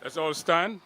Let's all stand.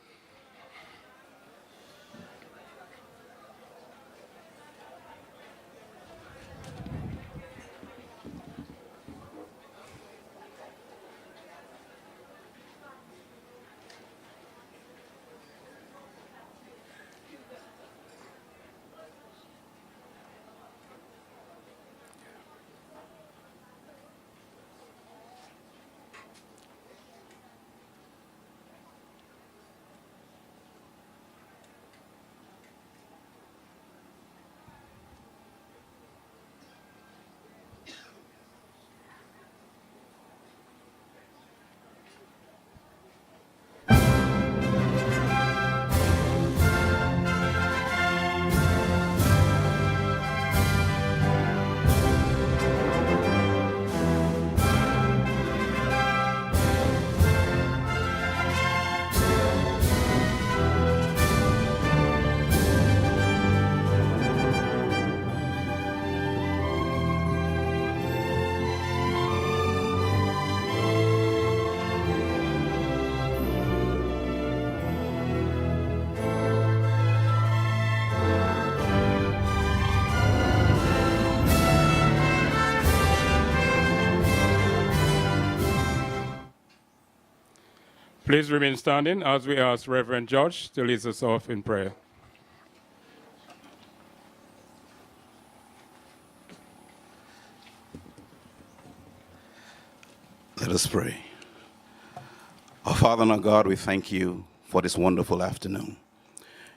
Please remain standing as we ask Reverend George to lead us off in prayer. Let us pray. Our Father and our God, we thank you for this wonderful afternoon.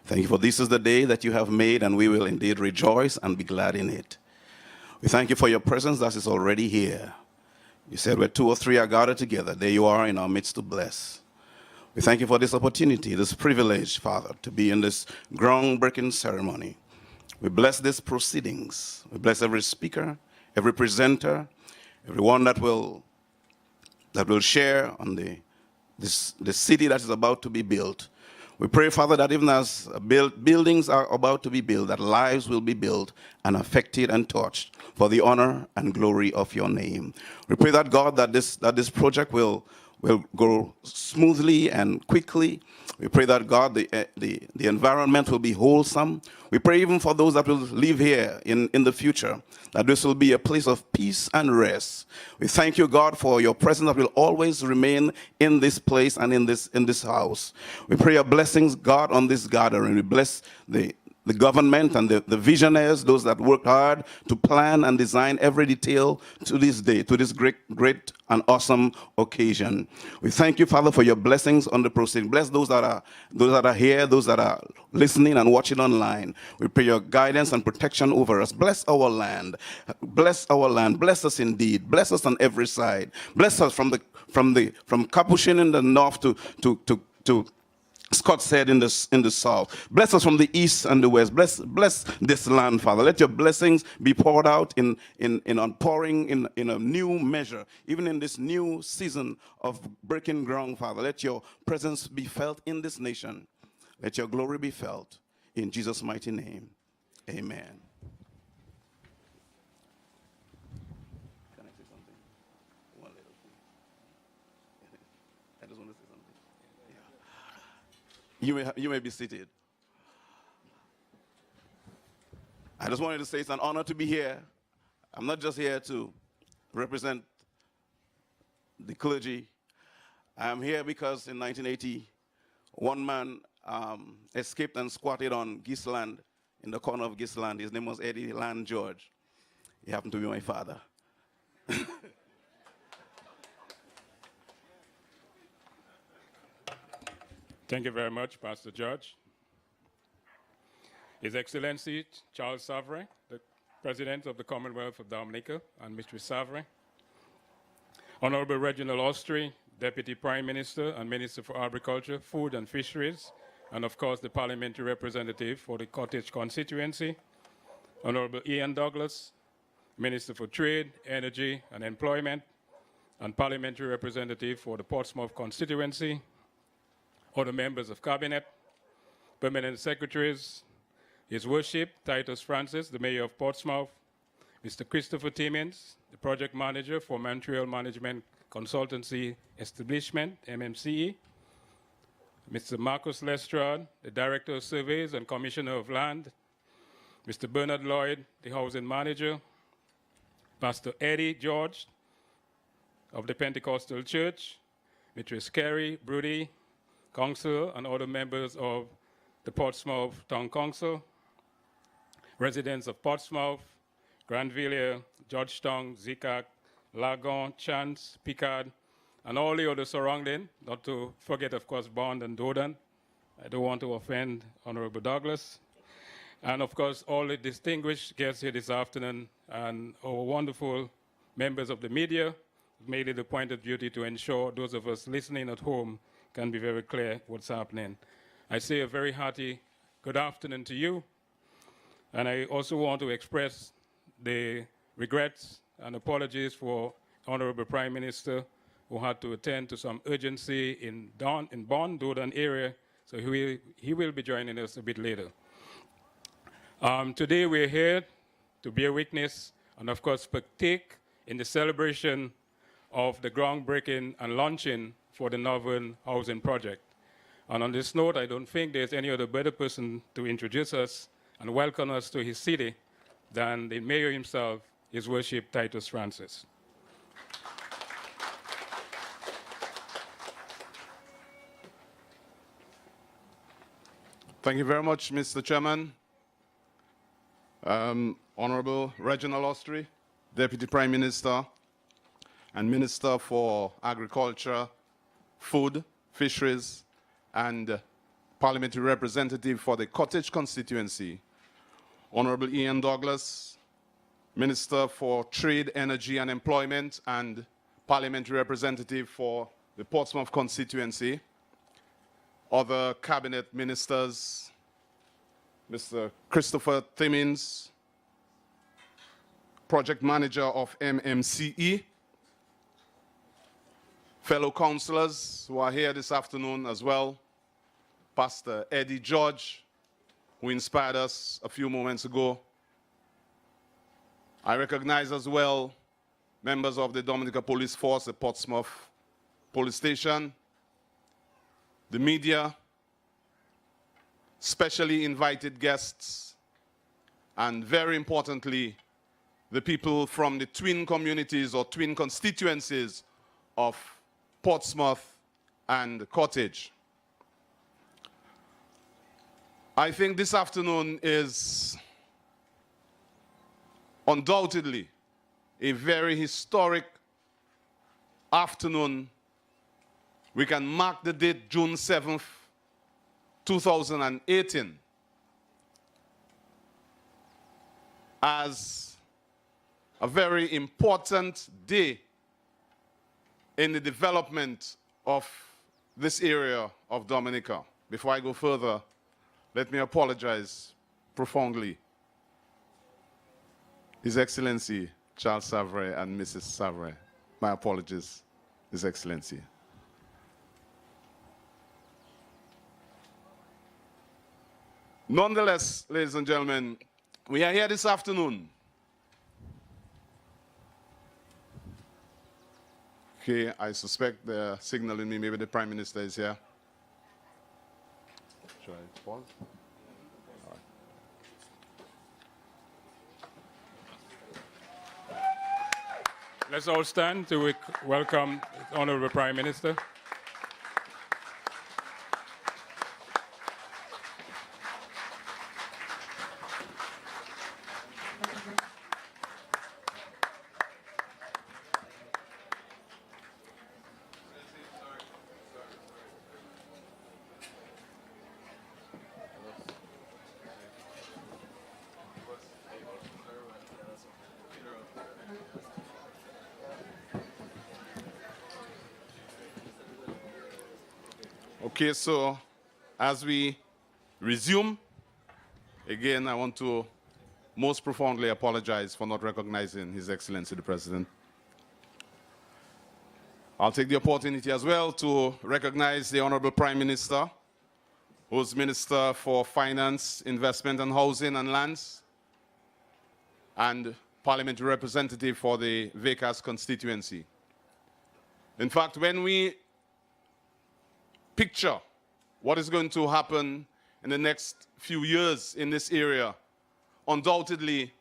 Thank you for this is the day that you have made, and we will indeed rejoice and be glad in it. We thank you for your presence that is already here. You said where 2 or 3 are gathered together, there you are in our midst to bless. We thank you for this opportunity, this privilege, Father, to be in this groundbreaking ceremony. We bless these proceedings. We bless every speaker, every presenter, everyone that will share on the city that is about to be built. We pray, Father, that even as buildings are about to be built, that lives will be built and affected and touched for the honor and glory of your name. We pray that, God, that this project will go smoothly and quickly. We pray that, God, the environment will be wholesome. We pray even for those that will live here in the future, that this will be a place of peace and rest. We thank you, God, for your presence that will always remain in this place and in this house. We pray your blessings, God, on this gathering. We bless the government and the visionaries, those that work hard to plan and design every detail to this day, to this great and awesome occasion. We thank you, Father, for your blessings on the proceeding. Bless those that are here, those that are listening and watching online. We pray your guidance and protection over us. Bless our land. Bless our land. Bless us indeed. Bless us on every side. Bless us from Capuchin in the north to Scott said in the south. Bless us from the east and the west. Bless this land, Father. Let your blessings be poured out in outpouring in a new measure, even in this new season of breaking ground, Father. Let your presence be felt in this nation. Let your glory be felt. In Jesus' mighty name, amen. Can I say something? One little thing. I just want to say something. You may be seated. I just wanted to say it's an honor to be here. I'm not just here to represent the clergy. I'm here because in 1980, one man escaped and squatted on Gisland, in the corner of Gisland. His name was Eddie Land George. He happened to be my father. Thank you very much, Pastor George. His Excellency Charles Savre, the President of the Commonwealth of Dominica, and Mr. Savre. Honorable Reginald Austri, Deputy Prime Minister and Minister for Agriculture, Food and Fisheries, and of course the Parliamentary Representative for the Cottage constituency. Honorable Ian Douglas, Minister for Trade, Energy and Employment, and Parliamentary Representative for the Portsmouth constituency. Other members of Cabinet, Permanent Secretaries, His Worship Titus Francis, the Mayor of Portsmouth, Mr. Christopher Timmins, the Project Manager for Montreal Management Consultancy Establishment, MMCE, Mr. Marcus Lestrade, the Director of Surveys and Commissioner of Land, Mr. Bernard Lloyd, the Housing Manager, Pastor Eddie George of the Pentecostal Church, Mistress Carrie Brody, Council, and other members of the Portsmouth Town Council, residents of Portsmouth, Grandvilliers, Georgetown, Zicac, Lagon, Chance, Picard, and all the other surrounding, not to forget, of course, Bond and Dodan. I don't want to offend Honorable Douglas. And of course, all the distinguished guests here this afternoon and our wonderful members of the media made it a point of duty to ensure those of us listening at home can be very clear what's happening. I say a very hearty good afternoon to you. And I also want to express the regrets and apologies for Honorable Prime Minister who had to attend to some urgency in Bond, Dodan area. So he will be joining us a bit later. Today we're here to bear witness and of course partake in the celebration of the groundbreaking and launching for the Northern Housing Project. And on this note, I don't think there's any other better person to introduce us and welcome us to his city than the mayor himself, His Worship Titus Francis. Thank you very much, Mr. Chairman. Honorable Reginald Austri, Deputy Prime Minister and Minister for Agriculture, Food, Fisheries, and Parliamentary Representative for the Cottage constituency, Honorable Ian Douglas, Minister for Trade, Energy and Employment and Parliamentary Representative for the Portsmouth constituency, other cabinet ministers, Mr. Christopher Timmins, Project Manager of MMCE, fellow councillors who are here this afternoon as well, Pastor Eddie George, who inspired us a few moments ago. I recognize as well members of the Dominica Police Force, the Portsmouth Police Station, the media, specially invited guests, and very importantly, the people from the twin communities or twin constituencies of Portsmouth and Cottage. I think this afternoon is undoubtedly a very historic afternoon. We can mark the date June 7th, 2018 as a very important day in the development of this area of Dominica. Before I go further, let me apologize profoundly. His Excellency Charles Savre and Mrs. Savre. My apologies, His Excellency. Nonetheless, ladies and gentlemen, we are here this afternoon. Okay, I suspect they're signaling me, maybe the Prime Minister is here. Should I pause? All right. Let's all stand to welcome Honorable Prime Minister. Okay, so as we resume, again, I want to most profoundly apologize for not recognizing His Excellency the President. I'll take the opportunity as well to recognize the Honorable Prime Minister, who's Minister for Finance, Investment and Housing and Lands, and Parliamentary Representative for the Vacas constituency. In fact, when we picture what is going to happen in the next few years in this area, undoubtedly,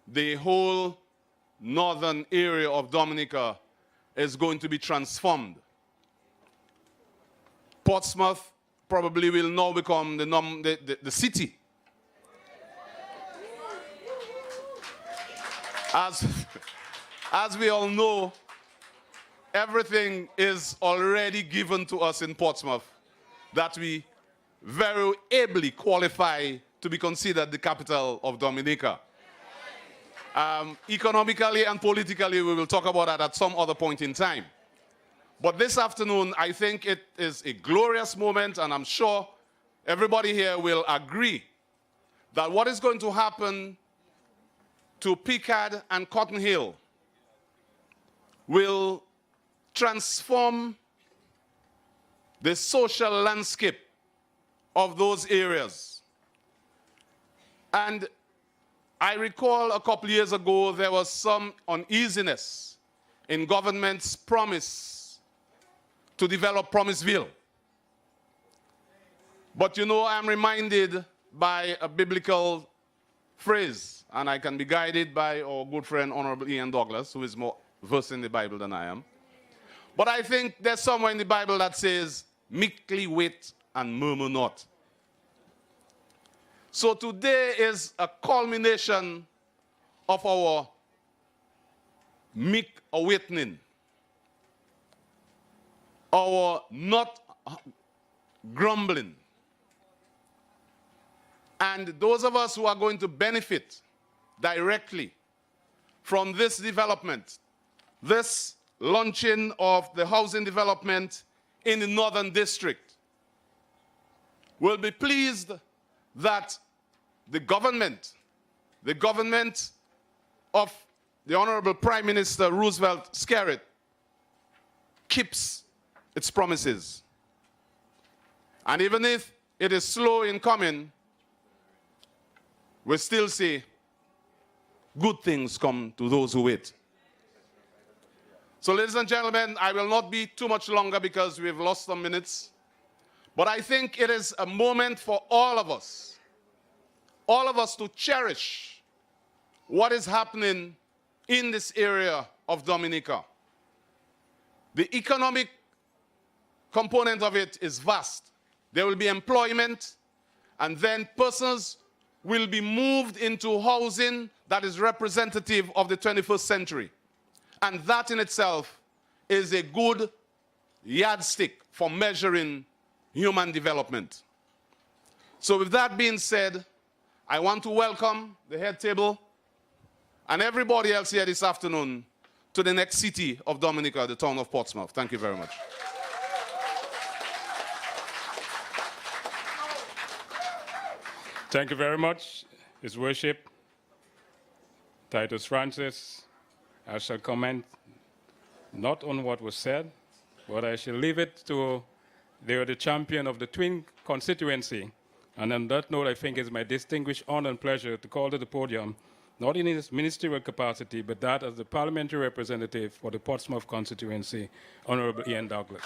the whole northern area of Dominica is going to be transformed. Portsmouth probably will now become the city. As we all know, everything is already given to us in Portsmouth that we very ably qualify to be considered the capital of Dominica. Economically and politically, we will talk about that at some other point in time. But this afternoon, I think it is a glorious moment, and I'm sure everybody here will agree that what is going to happen to Picard and Cotton Hill will transform the social landscape of those areas. And I recall a couple years ago, there was some uneasiness in government's promise to develop Promiseville. But you know, I'm reminded by a biblical phrase, and I can be guided by our good friend, Honorable Ian Douglas, who is more versed in the Bible than I am. But I think there's somewhere in the Bible that says, meekly wait and murmur not. So today is a culmination of our meek awakening, our not grumbling. And those of us who are going to benefit directly from this development, this launching of the housing development in the Northern District, will be pleased that the government of the Honorable Prime Minister Roosevelt Skerrit keeps its promises. And even if it is slow in coming, we still say, good things come to those who wait. So ladies and gentlemen, I will not be too much longer because we've lost some minutes. But I think it is a moment for all of us to cherish what is happening in this area of Dominica. The economic component of it is vast. There will be employment, and then persons will be moved into housing that is representative of the 21st century. And that in itself is a good yardstick for measuring human development. So with that being said, I want to welcome the head table and everybody else here this afternoon to the next city of Dominica, the town of Portsmouth. Thank you very much. Thank you very much, His Worship, Titus Francis. I shall comment not on what was said, but I shall leave it to the champion of the Twin constituency. And on that note, I think it's my distinguished honor and pleasure to call to the podium, not in his ministerial capacity, but that as the parliamentary representative for the Portsmouth constituency, Honorable Ian Douglas.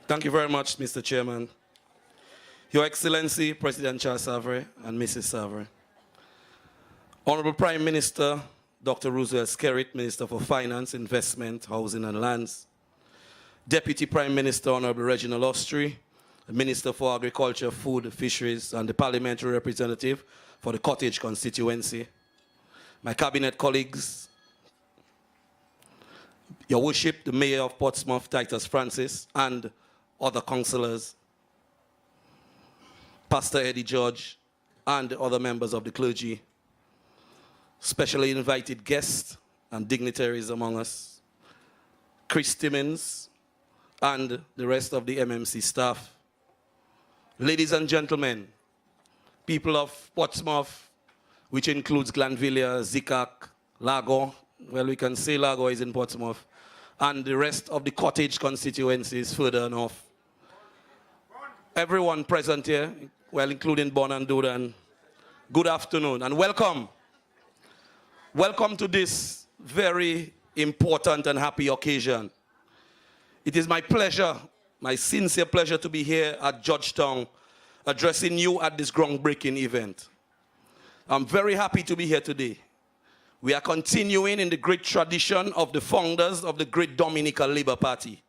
Thank you very much, Mr. Chairman. Your Excellency, President Charles Savary and Mrs. Savary. Honorable Prime Minister, Dr. Roosevelt Skerrit, Minister for Finance, Investment, Housing and Lands. Deputy Prime Minister, Honorable Reginald Austri, Minister for Agriculture, Food, Fisheries, and the Parliamentary Representative for the Cottage constituency. My cabinet colleagues, Your Worship, the Mayor of Portsmouth, Titus Francis, and other councillors, Pastor Eddie George, and other members of the clergy, specially invited guests and dignitaries among us, Chris Timmins, and the rest of the MMC staff. Ladies and gentlemen, people of Portsmouth, which includes Glanvilla, Zikak, Lago, well, we can say Lago is in Portsmouth, and the rest of the cottage constituencies further north. Everyone present here, well, including Bon and Dudan, good afternoon and welcome. Welcome to this very important and happy occasion. It is my pleasure, my sincere pleasure to be here at Georgetown addressing you at this groundbreaking event. I'm very happy to be here today. We are continuing in the great tradition of the founders of the great Dominica Labour Party.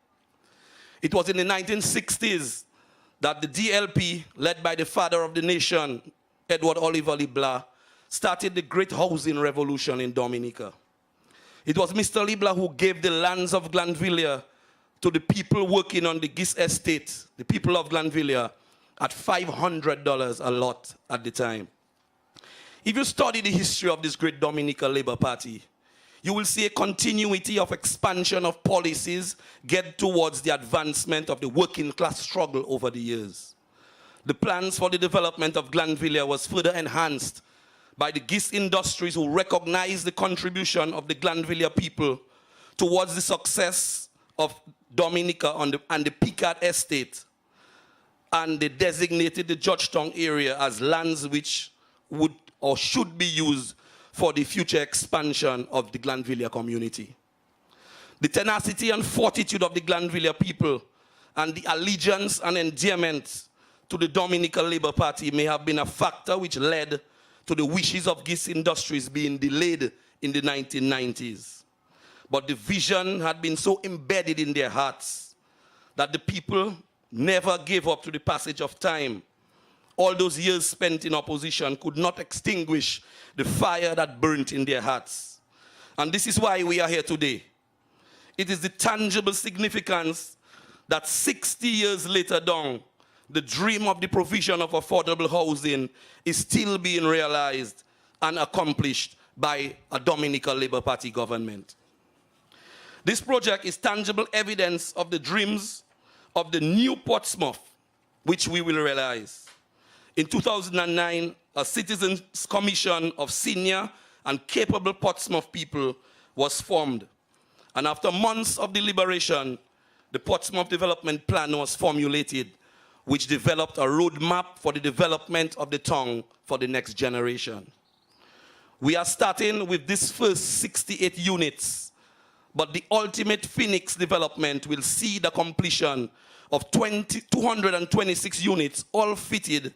It was in the 1960s that the DLP, led by the father of the nation, Edward Oliver Libla, started the great housing revolution in Dominica. It was Mr. Libla who gave the lands of Glanvilla to the people working on the Gis estate, the people of Glanvilla, at $500 a lot at the time. If you study the history of this great Dominica Labour Party, you will see a continuity of expansion of policies geared towards the advancement of the working class struggle over the years. The plans for the development of Glanvilla was further enhanced by the Gis industries who recognized the contribution of the Glanvilla people towards the success of Dominica and the Picard estate. And they designated the Georgetown area as lands which would or should be used for the future expansion of the Glanvilla community. The tenacity and fortitude of the Glanvilla people and the allegiance and endearment to the Dominica Labour Party may have been a factor which led to the wishes of Gis Industries being delayed in the 1990s. But the vision had been so embedded in their hearts that the people never gave up to the passage of time. All those years spent in opposition could not extinguish the fire that burnt in their hearts. And this is why we are here today. It is the tangible significance that 60 years later down, the dream of the provision of affordable housing is still being realized and accomplished by a Dominica Labour Party government. This project is tangible evidence of the dreams of the new Portsmouth, which we will realize. In 2009, a Citizens Commission of senior and capable Portsmouth people was formed. And after months of deliberation, the Portsmouth Development Plan was formulated, which developed a roadmap for the development of the town for the next generation. We are starting with this first 68 units, but the ultimate Phoenix development will see the completion of 226 units, all fitted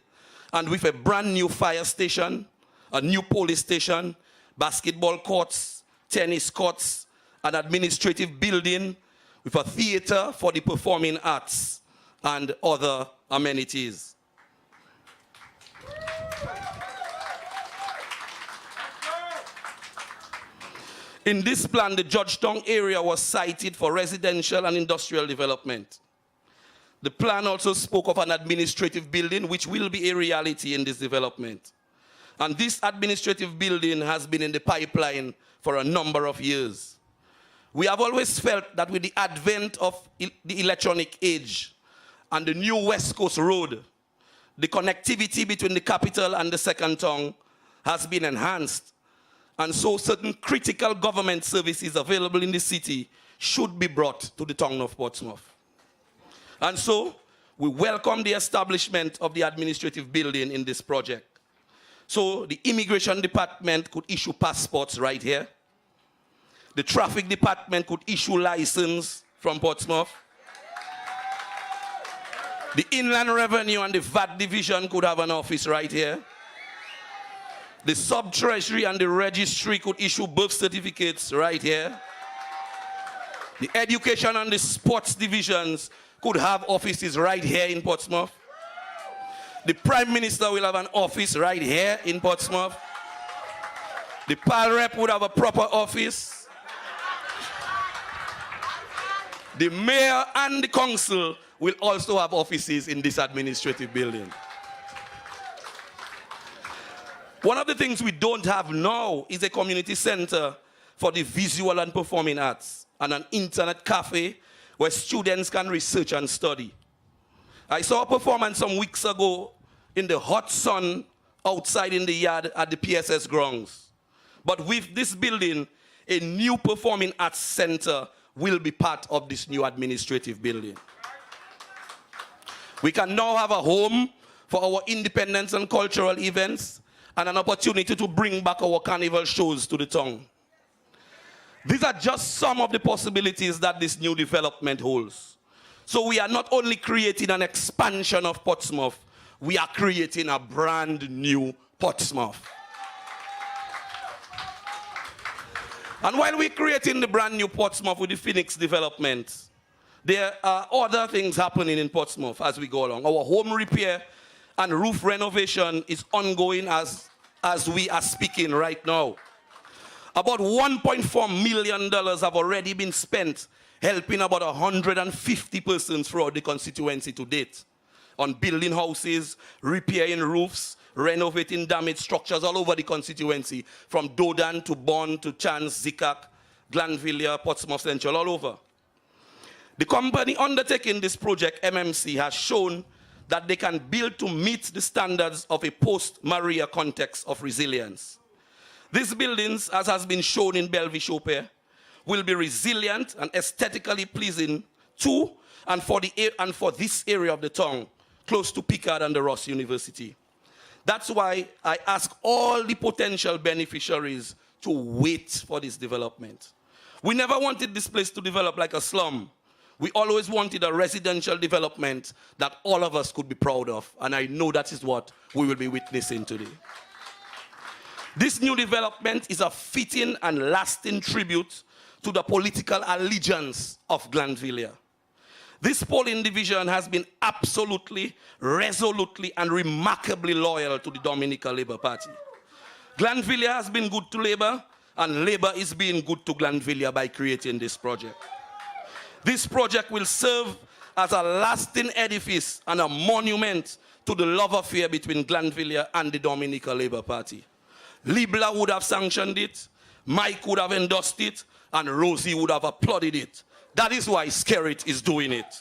and with a brand new fire station, a new police station, basketball courts, tennis courts, an administrative building with a theater for the performing arts and other amenities. In this plan, the Georgetown area was cited for residential and industrial development. The plan also spoke of an administrative building, which will be a reality in this development. And this administrative building has been in the pipeline for a number of years. We have always felt that with the advent of the electronic age and the new West Coast Road, the connectivity between the capital and the second town has been enhanced. And so certain critical government services available in the city should be brought to the town of Portsmouth. And so, we welcome the establishment of the administrative building in this project. So, the immigration department could issue passports right here. The traffic department could issue license from Portsmouth. The inland revenue and the VAT division could have an office right here. The sub-treasury and the registry could issue birth certificates right here. The education and the sports divisions could have offices right here in Portsmouth. The Prime Minister will have an office right here in Portsmouth. The PAL rep would have a proper office. The mayor and the council will also have offices in this administrative building. One of the things we don't have now is a community center for the visual and performing arts and an internet cafe where students can research and study. I saw a performance some weeks ago in the hot sun outside in the yard at the PSS grounds. But with this building, a new performing arts center will be part of this new administrative building. We can now have a home for our independence and cultural events, and an opportunity to bring back our carnival shows to the town. These are just some of the possibilities that this new development holds. So we are not only creating an expansion of Portsmouth, we are creating a brand new Portsmouth. And while we're creating the brand new Portsmouth with the Phoenix development, there are other things happening in Portsmouth as we go along. Our home repair and roof renovation is ongoing as we are speaking right now. About $1.4 million have already been spent helping about 150 persons throughout the constituency to date on building houses, repairing roofs, renovating damaged structures all over the constituency, from Dodan to Bond to Chance, Zikak, Glanvilla, Portsmouth Central, all over. The company undertaking this project, MMC, has shown that they can build to meet the standards of a post-Maria context of resilience. These buildings, as has been shown in Bellevue Chopin, will be resilient and aesthetically pleasing to and for this area of the town, close to Picard and the Ross University. That's why I ask all the potential beneficiaries to wait for this development. We never wanted this place to develop like a slum. We always wanted a residential development that all of us could be proud of, and I know that is what we will be witnessing today. This new development is a fitting and lasting tribute to the political allegiance of Glanvilla. This polling division has been absolutely, resolutely, and remarkably loyal to the Dominica Labour Party. Glanvilla has been good to Labour, and Labour is being good to Glanvilla by creating this project. This project will serve as a lasting edifice and a monument to the love affair between Glanvilla and the Dominica Labour Party. Libla would have sanctioned it, Mike would have endorsed it, and Rosie would have applauded it. That is why Skerrit is doing it.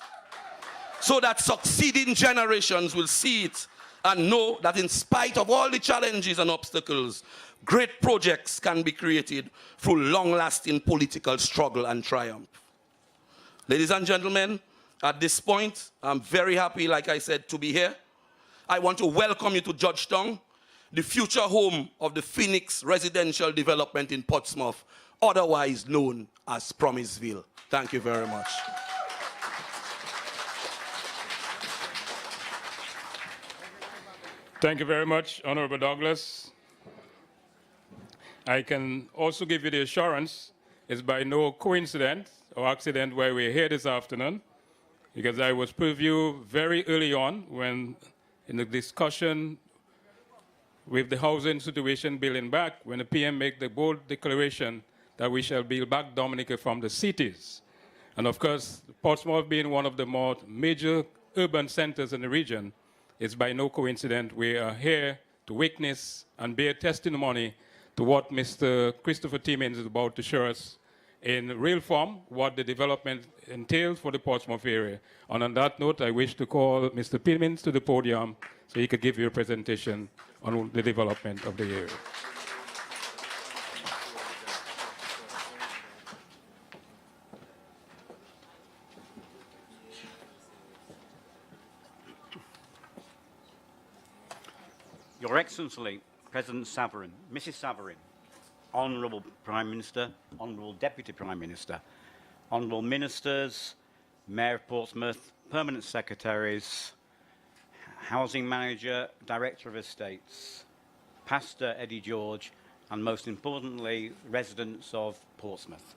So that succeeding generations will see it and know that in spite of all the challenges and obstacles, great projects can be created through long-lasting political struggle and triumph. Ladies and gentlemen, at this point, I'm very happy, like I said, to be here. I want to welcome you to Georgetown, the future home of the Phoenix residential development in Portsmouth, otherwise known as Promiseville. Thank you very much. Thank you very much, Honorable Douglas. I can also give you the assurance it's by no coincidence or accident why we're here this afternoon, because I was previewed very early on when in the discussion with the housing situation building back, when the PM made the bold declaration that we shall build back Dominica from the cities. And of course, Portsmouth being one of the more major urban centers in the region, it's by no coincidence we are here to witness and bear testimony to what Mr. Christopher Timmins is about to show us in real form, what the development entails for the Portsmouth area. And on that note, I wish to call Mr. Timmins to the podium so he could give you a presentation on the development of the area. Your Excellency, President Savarin, Mrs. Savarin, Honourable Prime Minister, Honourable Deputy Prime Minister, Honourable Ministers, Mayor of Portsmouth, Permanent Secretaries, Housing Manager, Director of Estates, Pastor Eddie George, and most importantly, residents of Portsmouth.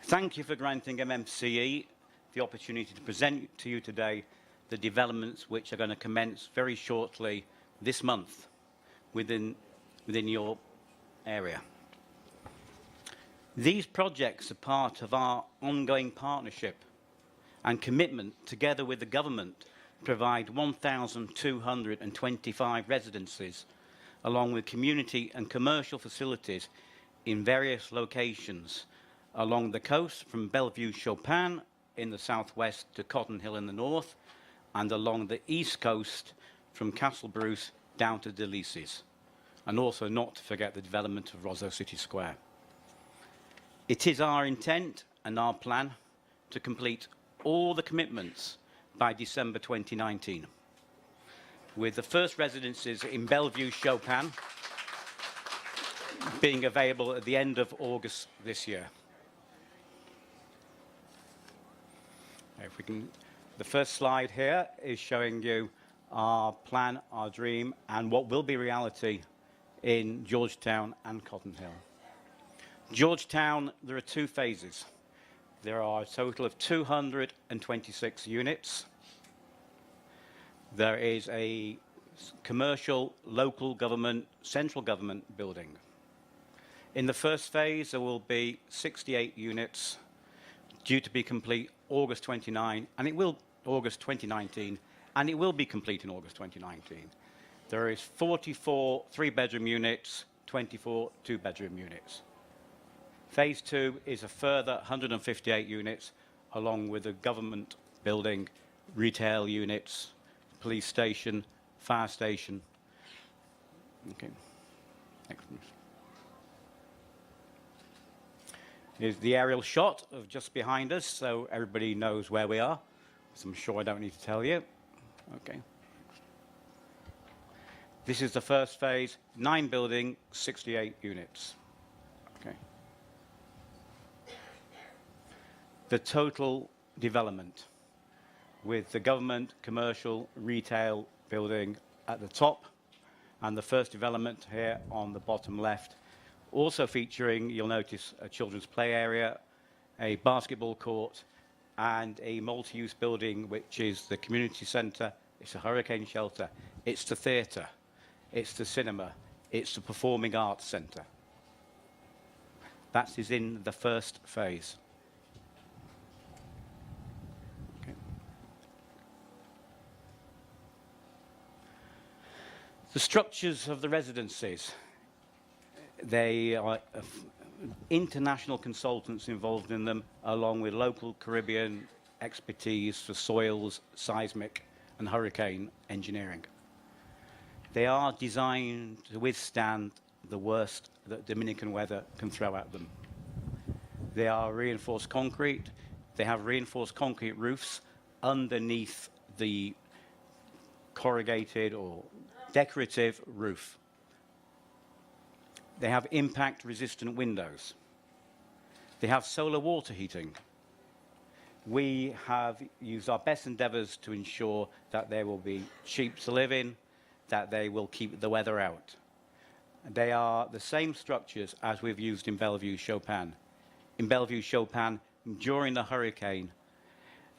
Thank you for granting MMCE the opportunity to present to you today the developments which are going to commence very shortly this month within your area. These projects are part of our ongoing partnership and commitment together with the government to provide 1,225 residences along with community and commercial facilities in various locations along the coast from Bellevue Chopin in the southwest to Cotton Hill in the north, and along the east coast from Castle Bruce down to Delices, and also not to forget the development of Roseau City Square. It is our intent and our plan to complete all the commitments by December 2019. with the first residences in Bellevue Chopin being available at the end of August this year. If we can, the first slide here is showing you our plan, our dream, and what will be reality in Georgetown and Cotton Hill. Georgetown, there are two phases. There are a total of 226 units. There is a commercial, local government, central government building. In the first phase, there will be 68 units due to be complete August 29, and it will August 2019, and it will be complete in August 2019. There is 44 three-bedroom units, 24 two-bedroom units. Phase 2 is a further 158 units, along with a government building, retail units, police station, fire station. Okay. Next, please. Here's the aerial shot of just behind us, so everybody knows where we are. So I'm sure I don't need to tell you. Okay. This is the first phase, 9 building, 68 units. Okay. The total development with the government, commercial, retail building at the top, and the first development here on the bottom left, also featuring, you'll notice, a children's play area, a basketball court, and a multi-use building, which is the community centre, it's a hurricane shelter, it's the theatre, it's the cinema, it's the performing arts centre. That is in the first phase. Okay. The structures of the residencies. They are international consultants involved in them, along with local Caribbean expertise for soils, seismic, and hurricane engineering. They are designed to withstand the worst that Dominican weather can throw at them. They are reinforced concrete. They have reinforced concrete roofs underneath the corrugated or decorative roof. They have impact-resistant windows. They have solar water heating. We have used our best endeavours to ensure that they will be cheap to live in, that they will keep the weather out. They are the same structures as we've used in Bellevue Chopin. In Bellevue Chopin, during the hurricane,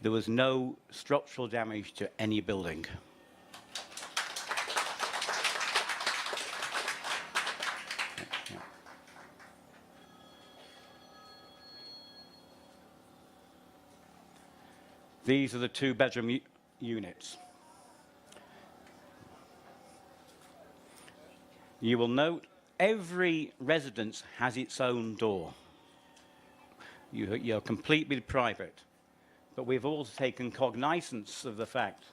there was no structural damage to any building. These are the two-bedroom units. You will note every residence has its own door. You're completely private. But we've also taken cognizance of the fact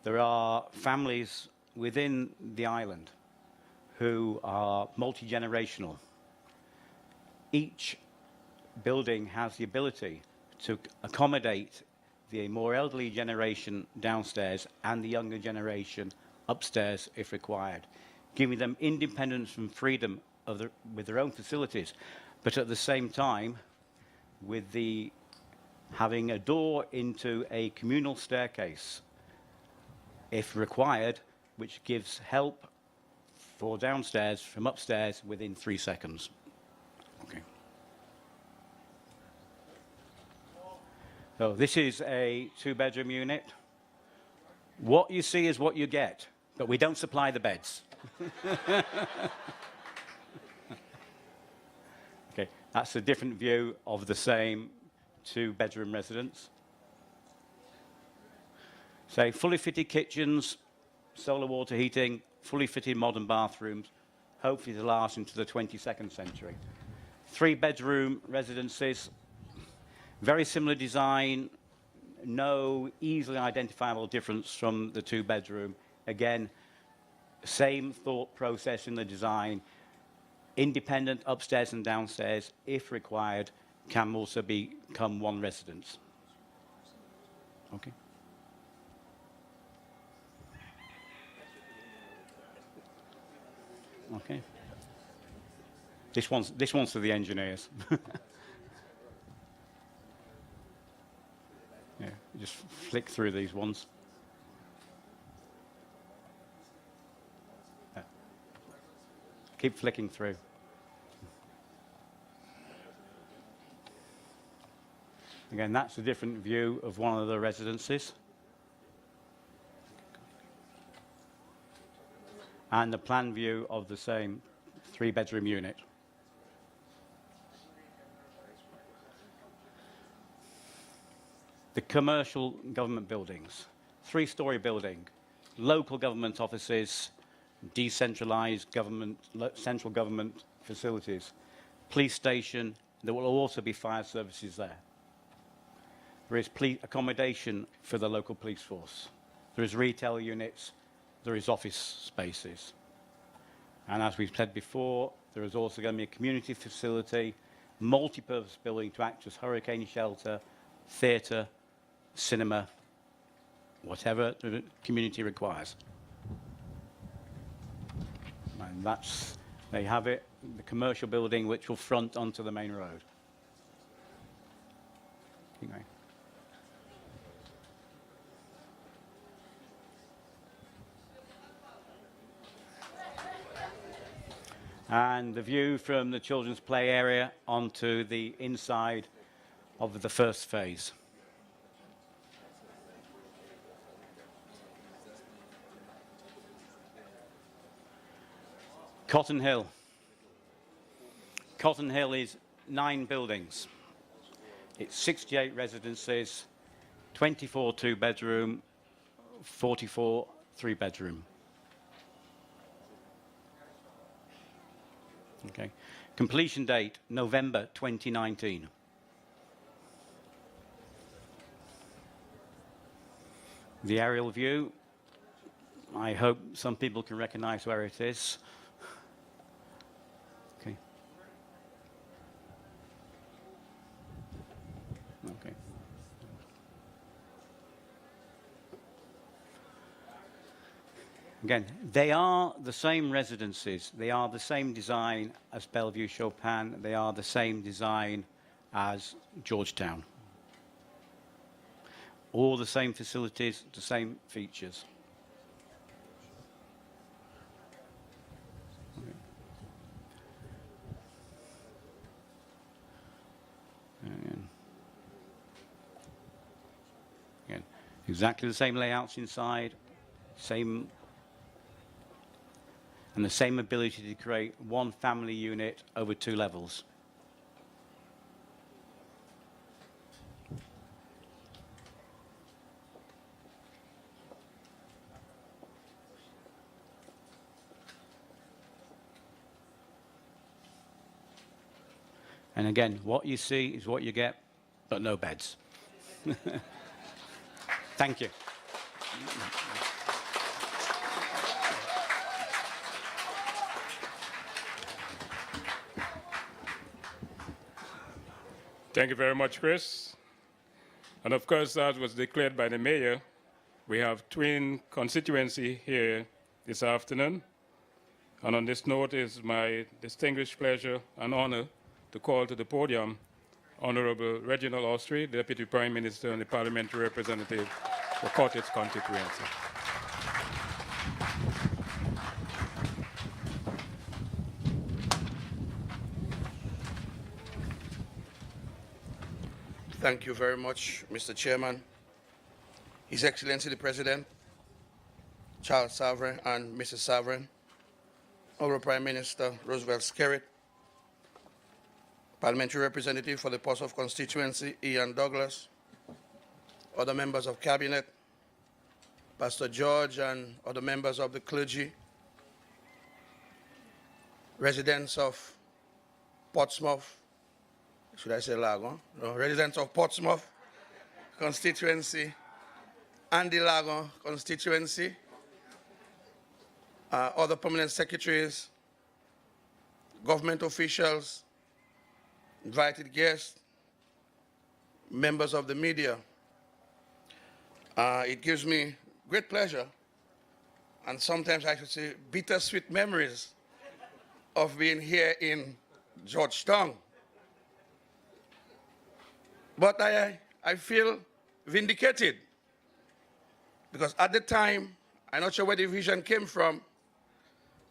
there are families within the island who are multi-generational. Each building has the ability to accommodate the more elderly generation downstairs and the younger generation upstairs if required, giving them independence and freedom with their own facilities, but at the same time with having a door into a communal staircase if required, which gives help for downstairs from upstairs within 3 seconds. Okay. So this is a two-bedroom unit. What you see is what you get, but we don't supply the beds. Okay, that's a different view of the same two-bedroom residence. So fully fitted kitchens, solar water heating, fully fitted modern bathrooms, hopefully to last into the 22nd century. Three-bedroom residences, very similar design, no easily identifiable difference from the two-bedroom. Again, same thought process in the design. Independent upstairs and downstairs, if required, can also become one residence. Okay. Okay. This one's for the engineers. Yeah, just flick through these ones. Yeah. Keep flicking through. Again, that's a different view of one of the residences. And the plan view of the same 3-bedroom unit. The commercial government buildings, 3-story building, local government offices, decentralized government, central government facilities, police station. There will also be fire services there. There is accommodation for the local police force. There is retail units. There is office spaces. And as we've said before, there is also going to be a community facility, multi-purpose building to act as hurricane shelter, theatre, cinema, whatever the community requires. And that's, they have it, the commercial building which will front onto the main road. Keep going. And the view from the children's play area onto the inside of the first phase. Cotton Hill. Cotton Hill is 9 buildings. It's 68 residences, 24 2-bedroom, 44 3-bedroom. Okay. Completion date, November 2019. The aerial view, I hope some people can recognize where it is. Okay. Okay. Again, they are the same residences. They are the same design as Bellevue Chopin. They are the same design as Georgetown. All the same facilities, the same features. Again, exactly the same layouts inside, same, and the same ability to create one family unit over 2 levels. And again, what you see is what you get, but no beds. Thank you. Thank you very much, Chris. And of course, as was declared by the mayor, we have twin constituency here this afternoon. And on this note, it is my distinguished pleasure and honor to call to the podium Honorable Reginald Austri, Deputy Prime Minister and the Parliamentary Representative for Cottage constituency. Thank you very much, Mr. Chairman. His Excellency the President, Charles Sovereign and Mrs. Sovereign, Honorable Prime Minister Roosevelt Skerrit, Parliamentary Representative for the Portsmouth constituency, Ian Douglas, other members of Cabinet, Pastor George and other members of the clergy, residents of Portsmouth, should I say Lagon? No, residents of Portsmouth constituency and the Lagon constituency, other permanent secretaries, government officials, invited guests, members of the media. It gives me great pleasure, and sometimes I should say bittersweet memories, of being here in Georgetown. But I feel vindicated because at the time, I'm not sure where the vision came from,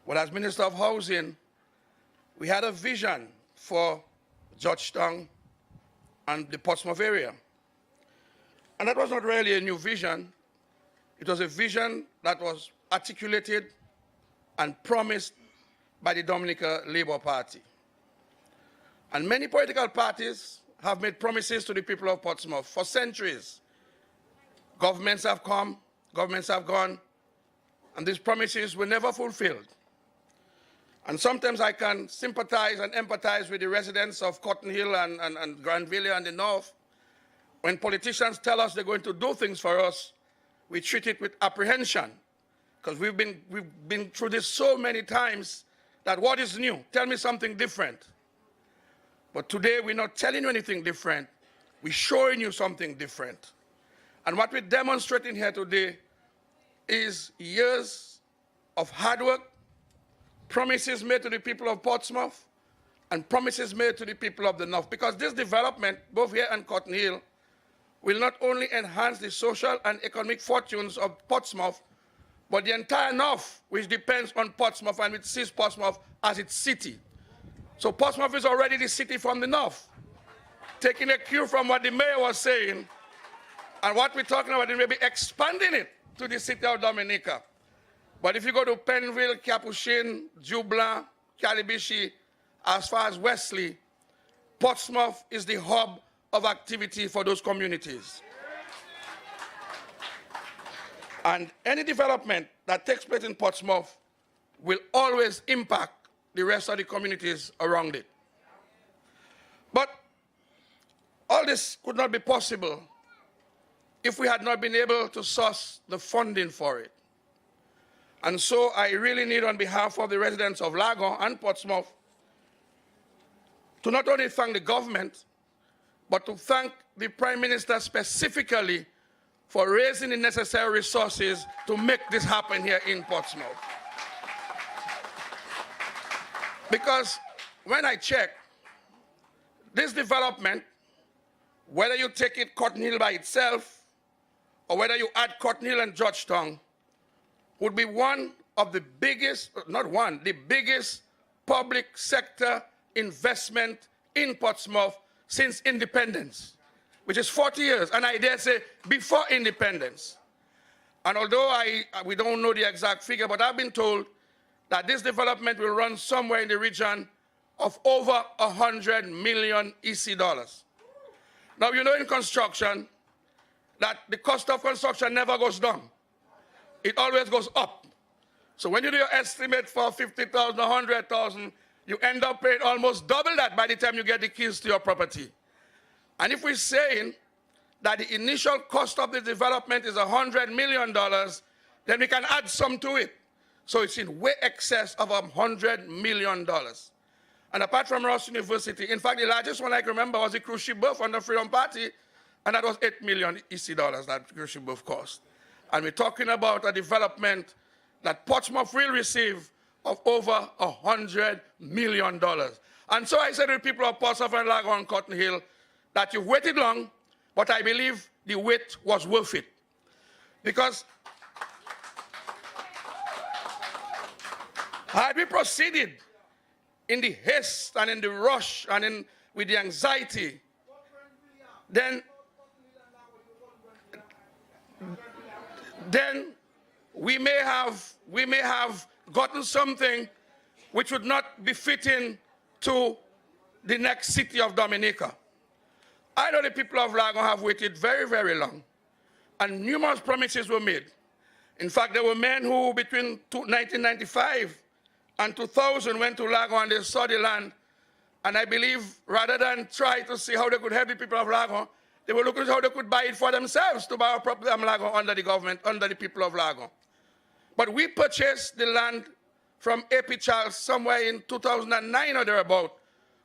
but as Minister of Housing, we had a vision for Georgetown and the Portsmouth area. And that was not really a new vision. It was a vision that was articulated and promised by the Dominica Labour Party. And many political parties have made promises to the people of Portsmouth for centuries. Governments have come, governments have gone, and these promises were never fulfilled. And sometimes I can sympathize and empathize with the residents of Cotton Hill and Granville and the North. When politicians tell us they're going to do things for us, we treat it with apprehension, because we've been through this so many times that what is new? Tell me something different. But today we're not telling you anything different. We're showing you something different. And what we're demonstrating here today is years of hard work, promises made to the people of Portsmouth, and promises made to the people of the North. Because this development, both here and Cotton Hill, will not only enhance the social and economic fortunes of Portsmouth, but the entire North, which depends on Portsmouth and which sees Portsmouth as its city. So Portsmouth is already the city from the North. Taking a cue from what the mayor was saying, and what we're talking about, is maybe expanding it to the city of Dominica. But if you go to Penville, Capuchin, Jubilant, Calibishi, as far as Wesley, Portsmouth is the hub of activity for those communities. And any development that takes place in Portsmouth will always impact the rest of the communities around it. But all this could not be possible if we had not been able to source the funding for it. And so I really need, on behalf of the residents of Lagon and Portsmouth, to not only thank the government, but to thank the Prime Minister specifically for raising the necessary resources to make this happen here in Portsmouth. Because when I check, this development, whether you take it Cotton Hill by itself, or whether you add Cotton Hill and Georgetown, would be one of the biggest, not one, the biggest public sector investment in Portsmouth since independence, which is 40 years, and I dare say before independence. And although we don't know the exact figure, but I've been told that this development will run somewhere in the region of over 100 million EC dollars. Now, you know in construction that the cost of construction never goes down. It always goes up. So when you do your estimate for 50,000, 100,000, you end up paying almost double that by the time you get the keys to your property. And if we're saying that the initial cost of the development is $100 million, then we can add some to it. So it's in way excess of $100 million. And apart from Ross University, in fact, the largest one I can remember was the cruise ship berth on the Freedom Party, and that was $8 million EC dollars that cruise ship berth cost. And we're talking about a development that Portsmouth will receive of over $100 million. And so I said to the people of Portsmouth and Lagon and Cotton Hill that you've waited long, but I believe the wait was worth it. Because had we proceeded in the haste and in the rush and with the anxiety, then we may have gotten something which would not be fitting to the next city of Dominica. I know the people of Lagon have waited very, very long, and numerous promises were made. In fact, there were men who between 1995 and 2000 went to Lagon and they saw the land, and I believe rather than try to see how they could help the people of Lagon, they were looking at how they could buy it for themselves to buy a property in Lagon under the government, under the people of Lagon. But we purchased the land from A.P. Charles somewhere in 2009 or thereabout,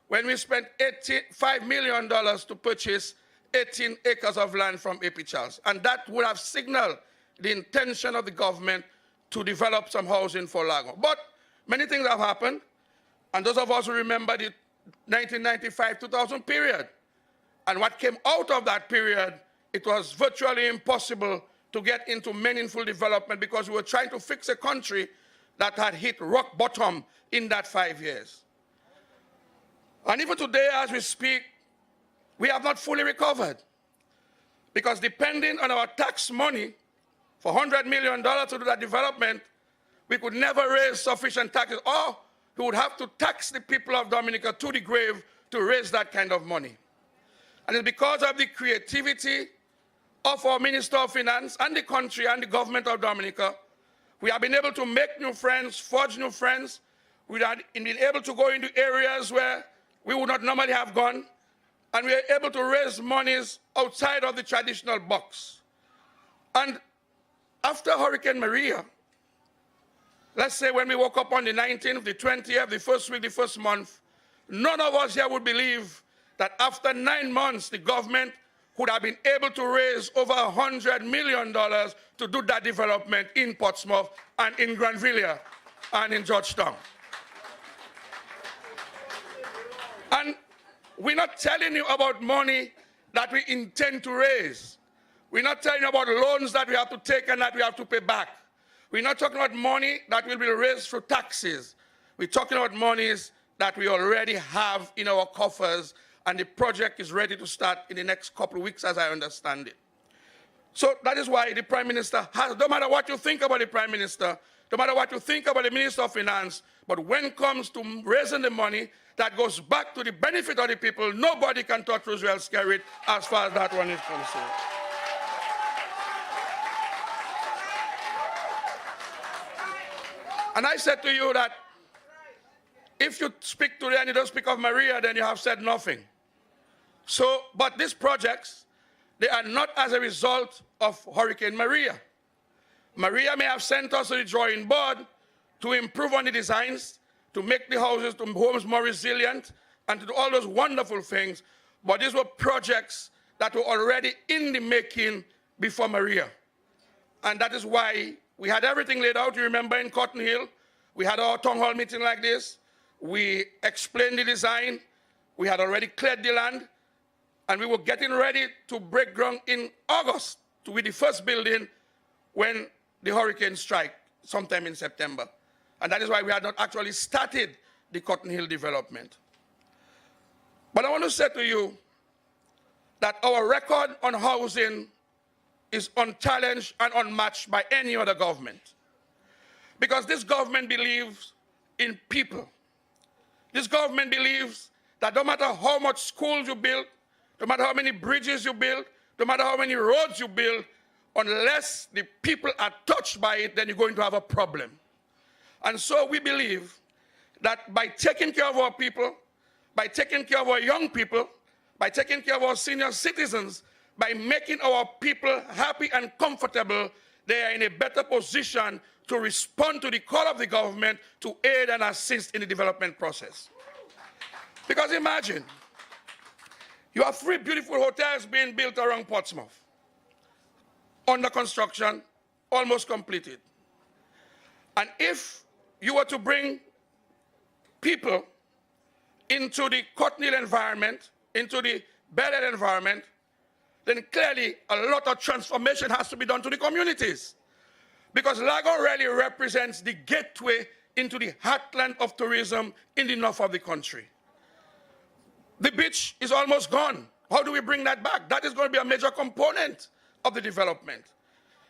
when we spent $85 million to purchase 18 acres of land from A.P. Charles. And that would have signaled the intention of the government to develop some housing for Lagon. But many things have happened. And those of us who remember the 1995-2000 period, and what came out of that period, it was virtually impossible to get into meaningful development because we were trying to fix a country that had hit rock bottom in that 5 years. And even today, as we speak, we have not fully recovered. Because depending on our tax money for $100 million to do that development, we could never raise sufficient taxes, or we would have to tax the people of Dominica to the grave to raise that kind of money. And it's because of the creativity of our Minister of Finance and the country and the government of Dominica, we have been able to make new friends, forge new friends. We have been able to go into areas where we would not normally have gone, and we are able to raise monies outside of the traditional box. And after Hurricane Maria, let's say when we woke up on the 19th, the 20th, the first week, the first month, none of us here would believe that after 9 months, the government would have been able to raise over $100 million to do that development in Portsmouth and in Granville and in Georgetown. And we're not telling you about money that we intend to raise. We're not telling you about loans that we have to take and that we have to pay back. We're not talking about money that will be raised through taxes. We're talking about monies that we already have in our coffers, and the project is ready to start in the next couple of weeks, as I understand it. So that is why the Prime Minister has, no matter what you think about the Prime Minister, no matter what you think about the Minister of Finance, but when it comes to raising the money that goes back to the benefit of the people, nobody can touch Roosevelt Skerrit as far as that one is concerned. And I said to you that if you speak today and you don't speak of Maria, then you have said nothing. So, but these projects, they are not as a result of Hurricane Maria. Maria may have sent us to the drawing board to improve on the designs, to make the houses, the homes more resilient, and to do all those wonderful things. But these were projects that were already in the making before Maria. And that is why we had everything laid out. You remember in Cotton Hill, we had our town hall meeting like this. We explained the design. We had already cleared the land. And we were getting ready to break ground in August to be the first building when the hurricane struck sometime in September. And that is why we had not actually started the Cotton Hill development. But I want to say to you that our record on housing is unchallenged and unmatched by any other government. Because this government believes in people. This government believes that no matter how much schools you build, no matter how many bridges you build, no matter how many roads you build, unless the people are touched by it, then you're going to have a problem. And so we believe that by taking care of our people, by taking care of our young people, by taking care of our senior citizens, by making our people happy and comfortable, they are in a better position to respond to the call of the government to aid and assist in the development process. Because imagine, you have 3 beautiful hotels being built around Portsmouth, under construction, almost completed. And if you were to bring people into the Cotton Hill environment, into the Bel Air environment, then clearly a lot of transformation has to be done to the communities. Because Lago really represents the gateway into the heartland of tourism in the north of the country. The beach is almost gone. How do we bring that back? That is going to be a major component of the development.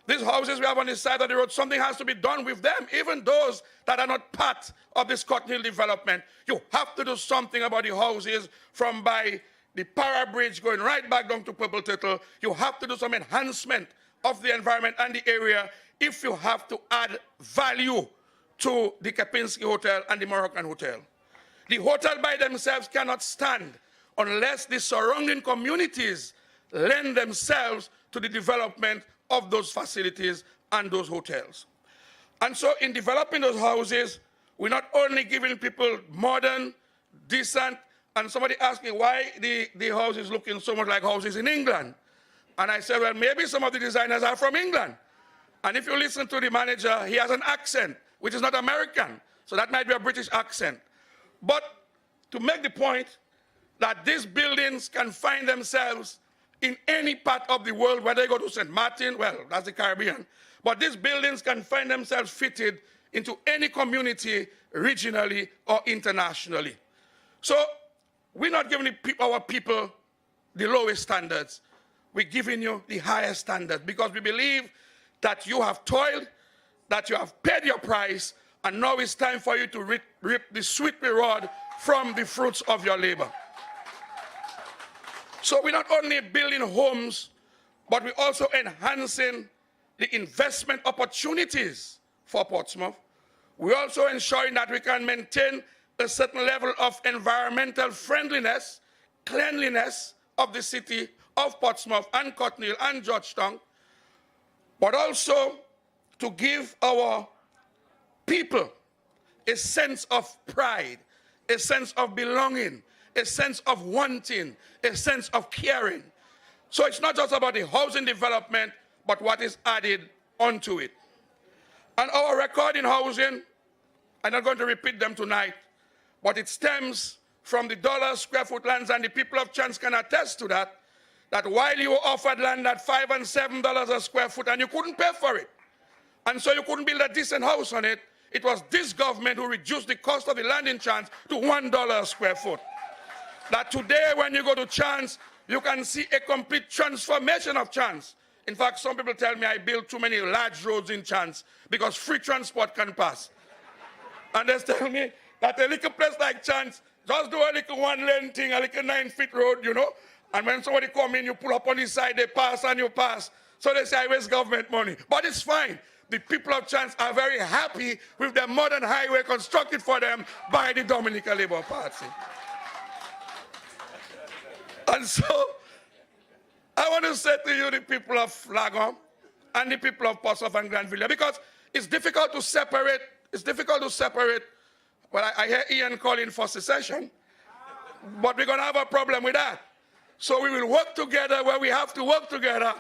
These houses we have on the side of the road, something has to be done with them, even those that are not part of this Cotton Hill development. You have to do something about the houses from by the Para Bridge going right back down to Purple Turtle. You have to do some enhancement of the environment and the area if you have to add value to the Kempinski Hotel and the Moroccan Hotel. The hotel by themselves cannot stand unless the surrounding communities lend themselves to the development of those facilities and those hotels. And so in developing those houses, we're not only giving people modern, decent, and somebody asked me why the house is looking so much like houses in England. And I said, well, maybe some of the designers are from England. And if you listen to the manager, he has an accent, which is not American. So that might be a British accent. But to make the point that these buildings can find themselves in any part of the world, whether they go to St. Martin, well, that's the Caribbean, but these buildings can find themselves fitted into any community, regionally or internationally. So we're not giving our people the lowest standards. We're giving you the highest standards because we believe that you have toiled, that you have paid your price, and now it's time for you to reap the sweet reward from the fruits of your labor. So we're not only building homes, but we're also enhancing the investment opportunities for Portsmouth. We're also ensuring that we can maintain a certain level of environmental friendliness, cleanliness of the city of Portsmouth and Cotton Hill and Georgetown, but also to give our people a sense of pride, a sense of belonging, a sense of wanting, a sense of caring. So it's not just about the housing development, but what is added onto it. And our record in housing, I'm not going to repeat them tonight, but it stems from the dollar square foot lands, and the people of Chance can attest to that, that while you were offered land at $5 and $7 a square foot and you couldn't pay for it, and so you couldn't build a decent house on it, it was this government who reduced the cost of the land in Chance to $1 a square foot. That today when you go to Chance, you can see a complete transformation of Chance. In fact, some people tell me I build too many large roads in Chance because free transport can pass. And they tell me that a little place like Chance, just do a little one-lane thing, a little 9-foot road, you know, and when somebody come in, you pull up on the side, they pass and you pass. So they say, I waste government money. But it's fine. The people of Chance are very happy with the modern highway constructed for them by the Dominica Labour Party. And so, I want to say to you, the people of Lagon and the people of Portsmouth and Granville, because it's difficult to separate, well, I hear Ian calling for secession, but we're going to have a problem with that. So we will work together where we have to work together,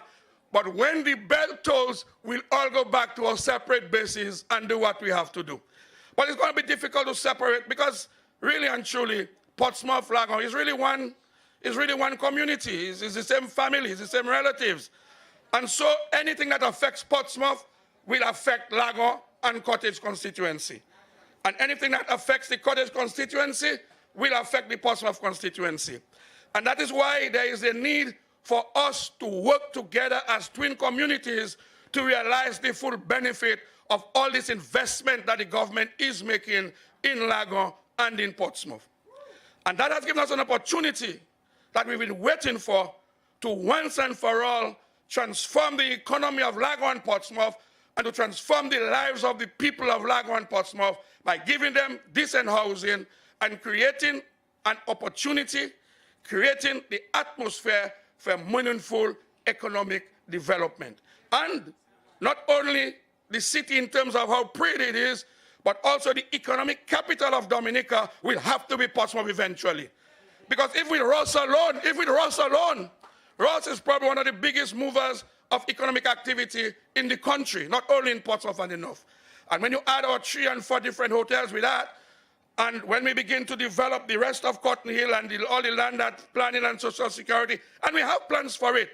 but when the bell tolls, we'll all go back to our separate bases and do what we have to do. But it's going to be difficult to separate because really and truly, Portsmouth, Lagon is really one community. It's the same family, it's the same relatives. And so anything that affects Portsmouth will affect Lagon and Cottage constituency. And anything that affects the Cottage constituency will affect the Portsmouth constituency. And that is why there is a need for us to work together as twin communities to realize the full benefit of all this investment that the government is making in Lagon and in Portsmouth. And that has given us an opportunity that we've been waiting for to once and for all transform the economy of Lagon and Portsmouth and to transform the lives of the people of Lagon and Portsmouth by giving them decent housing and creating an opportunity, creating the atmosphere for meaningful economic development. And not only the city in terms of how pretty it is, but also the economic capital of Dominica will have to be Portsmouth eventually. Because if with Ross alone, Ross is probably one of the biggest movers of economic activity in the country, not only in Portsmouth and the North. And when you add our 3 and 4 different hotels with that, and when we begin to develop the rest of Cotton Hill and all the land that planning and social security, and we have plans for it,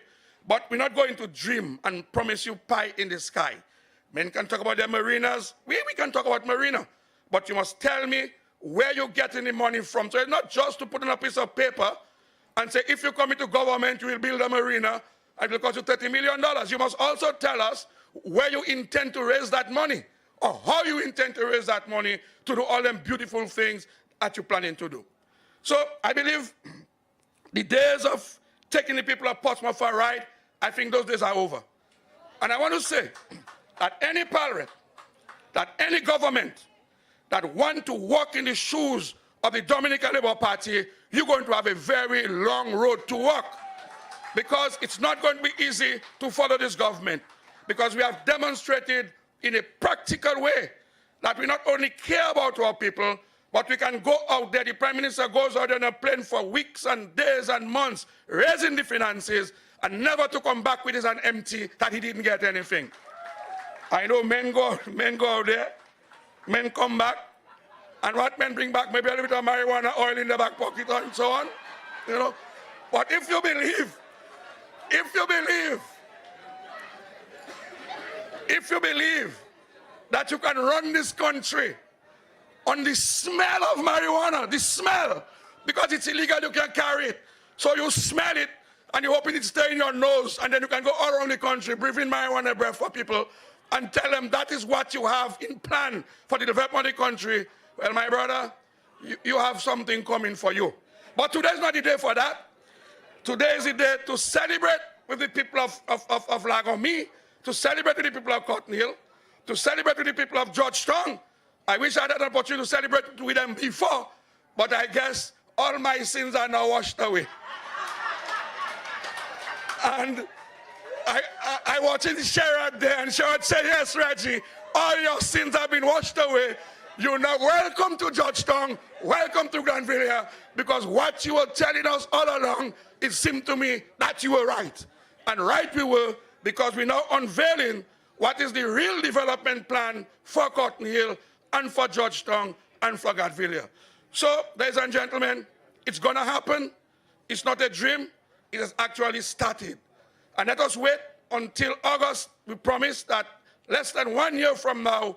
but we're not going to dream and promise you pie in the sky. Men can talk about their marinas. We can talk about marina, but you must tell me where you're getting the money from. So it's not just to put on a piece of paper and say, if you come into government, you will build a marina, and it will cost you $30 million. You must also tell us where you intend to raise that money, or how you intend to raise that money to do all them beautiful things that you're planning to do. So I believe the days of taking the people of Portsmouth for a ride, I think those days are over. And I want to say that any parliament, that any government that want to walk in the shoes of the Dominica Labour Party, you're going to have a very long road to walk. Because it's not going to be easy to follow this government. Because we have demonstrated in a practical way that we not only care about our people, but we can go out there. The Prime Minister goes out there on a plane for weeks and days and months, raising the finances, and never to come back with his hand empty that he didn't get anything. I know men go out there, men come back, And what men bring back, maybe a little bit of marijuana oil in the back pocket and so on. You know. But if you believe that you can run this country on the smell of marijuana, the smell, because it's illegal, you can't carry it. So you smell it, and you hoping it stay in your nose, and then you can go all around the country, breathing marijuana breath for people, and tell them that is what you have in plan for the development of the country. Well, my brother, you have something coming for you. But today's not the day for that. Today is the day to celebrate with the people of Lagomi, to celebrate with the people of Cotton Hill, to celebrate with the people of Georgetown. I wish I had an opportunity to celebrate with them before, but I guess all my sins are now washed away. And I watching Sherrod there, and Sherrod said, yes, Reggie, all your sins have been washed away. You're now welcome to Georgetown, welcome to Granville, because what you were telling us all along, it seemed to me that you were right. And right we were, because we're now unveiling what is the real development plan for Cotton Hill and for Georgetown and for Granville. So, ladies and gentlemen, it's going to happen. It's not a dream. It has actually started. And let us wait until August. We promise that less than 1 year from now,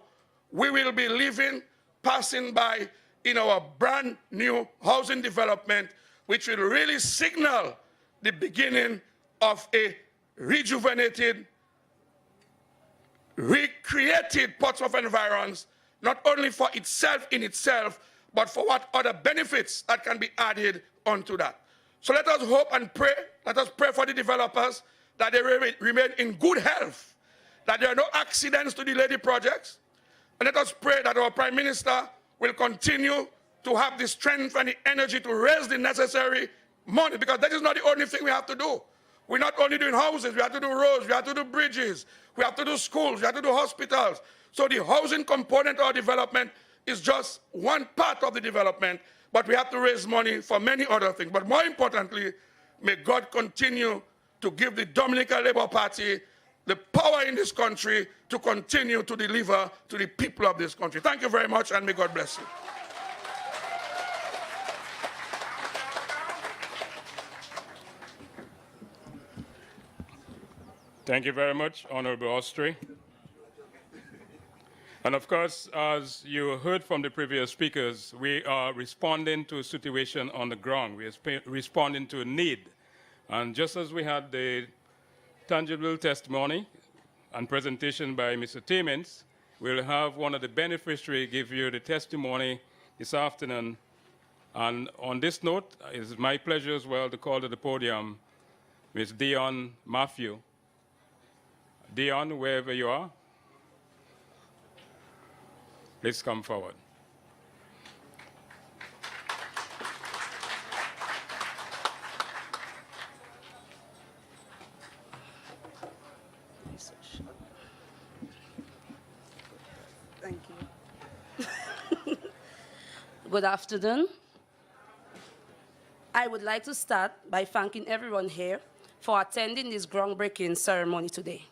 we will be living, passing by in our brand new housing development, which will really signal the beginning of a rejuvenated, recreated Portsmouth environs, not only for itself in itself, but for what other benefits that can be added onto that. So let us hope and pray. Let us pray for the developers that they remain in good health, that there are no accidents to delay the projects. And let us pray that our Prime Minister will continue to have the strength and the energy to raise the necessary money, because that is not the only thing we have to do. We're not only doing houses, we have to do roads, we have to do bridges, we have to do schools, we have to do hospitals. So the housing component of our development is just one part of the development, but we have to raise money for many other things. But more importantly, may God continue to give the Dominica Labour Party the power in this country to continue to deliver to the people of this country. Thank you very much, and may God bless you. Thank you very much, Honorable Austri. And of course, as you heard from the previous speakers, we are responding to a situation on the ground. We are responding to a need. And just as we had the tangible testimony and presentation by Mr. Timmins, we'll have one of the beneficiaries give you the testimony this afternoon. And on this note, it is my pleasure as well to call to the podium Ms. Dion Matthew. Dion, wherever you are, please come forward. Thank you. Good afternoon. I would like to start by thanking everyone here for attending this groundbreaking ceremony today.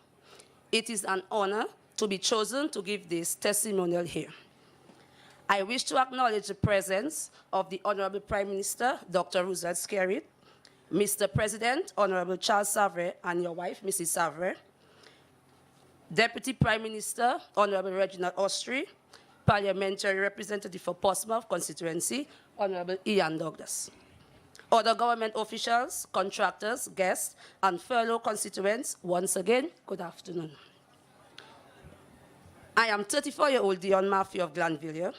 It is an honor to be chosen to give this testimonial here. I wish to acknowledge the presence of the Honorable Prime Minister, Dr. Roosevelt Skerrit, Mr. President, Honorable Charles Savre, and your wife, Mrs. Savre, Deputy Prime Minister, Honorable Reginald Austri, Parliamentary Representative for Portsmouth Constituency, Honorable Ian Douglas. Other government officials, contractors, guests, and fellow constituents, once again, good afternoon. I am 34-year-old Dion Matthew of Glanville,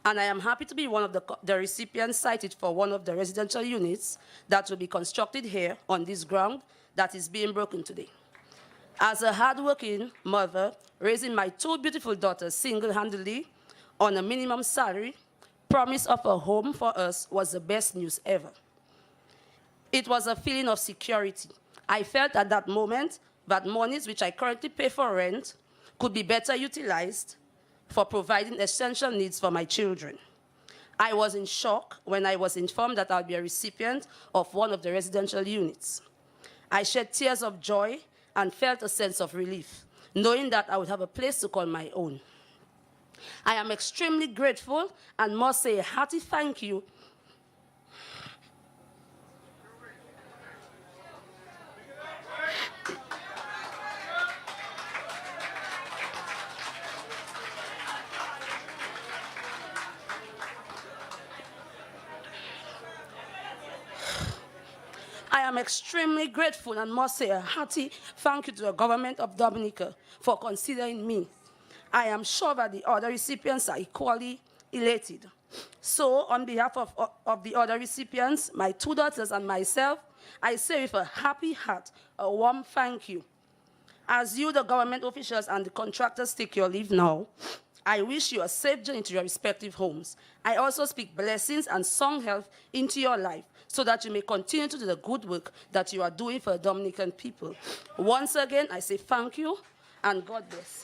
and I am happy to be one of the recipients cited for one of the residential units that will be constructed here on this ground that is being broken today. As a hardworking mother, raising my two beautiful daughters single-handedly on a minimum salary, promise of a home for us was the best news ever. It was a feeling of security. I felt at that moment that monies which I currently pay for rent could be better utilized for providing essential needs for my children. I was in shock when I was informed that I'll be a recipient of one of the residential units. I shed tears of joy and felt a sense of relief, knowing that I would have a place to call my own. I am extremely grateful and must say a hearty thank you I am extremely grateful and must say a hearty thank you to the government of Dominica for considering me. I am sure that the other recipients are equally elated. So, on behalf of the other recipients, my two daughters and myself, I say with a happy heart, a warm thank you. As you, the government officials and the contractors take your leave now, I wish you a safe journey to your respective homes. I also speak blessings and song health into your life so that you may continue to do the good work that you are doing for the Dominican people. Once again, I say thank you and God bless.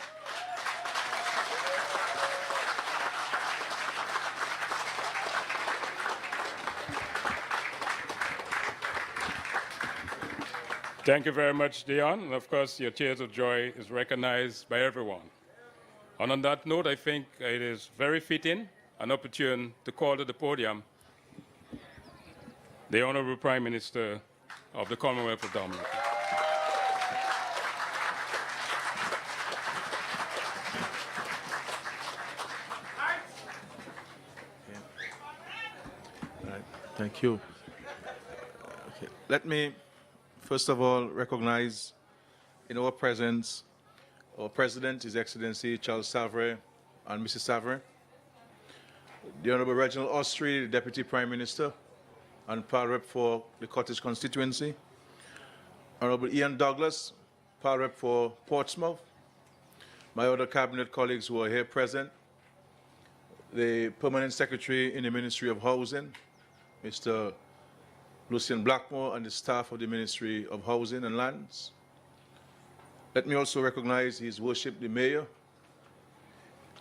Thank you very much, Dion. And of course, your tears of joy is recognized by everyone. And on that note, I think it is very fitting and opportune to call to the podium the Honorable Prime Minister of the Commonwealth of Dominica. Right. Thank you. Okay. Let me, first of all, recognize in our presence our President, His Excellency Charles Savre and Mrs. Savre, the Honorable Reginald Austri, the Deputy Prime Minister and Power Rep for the Cottage constituency, Honorable Ian Douglas, Power Rep for Portsmouth, my other cabinet colleagues who are here present, the Permanent Secretary in the Ministry of Housing, Mr. Lucian Blackmore, and the staff of the Ministry of Housing and Lands. Let me also recognize His Worship the Mayor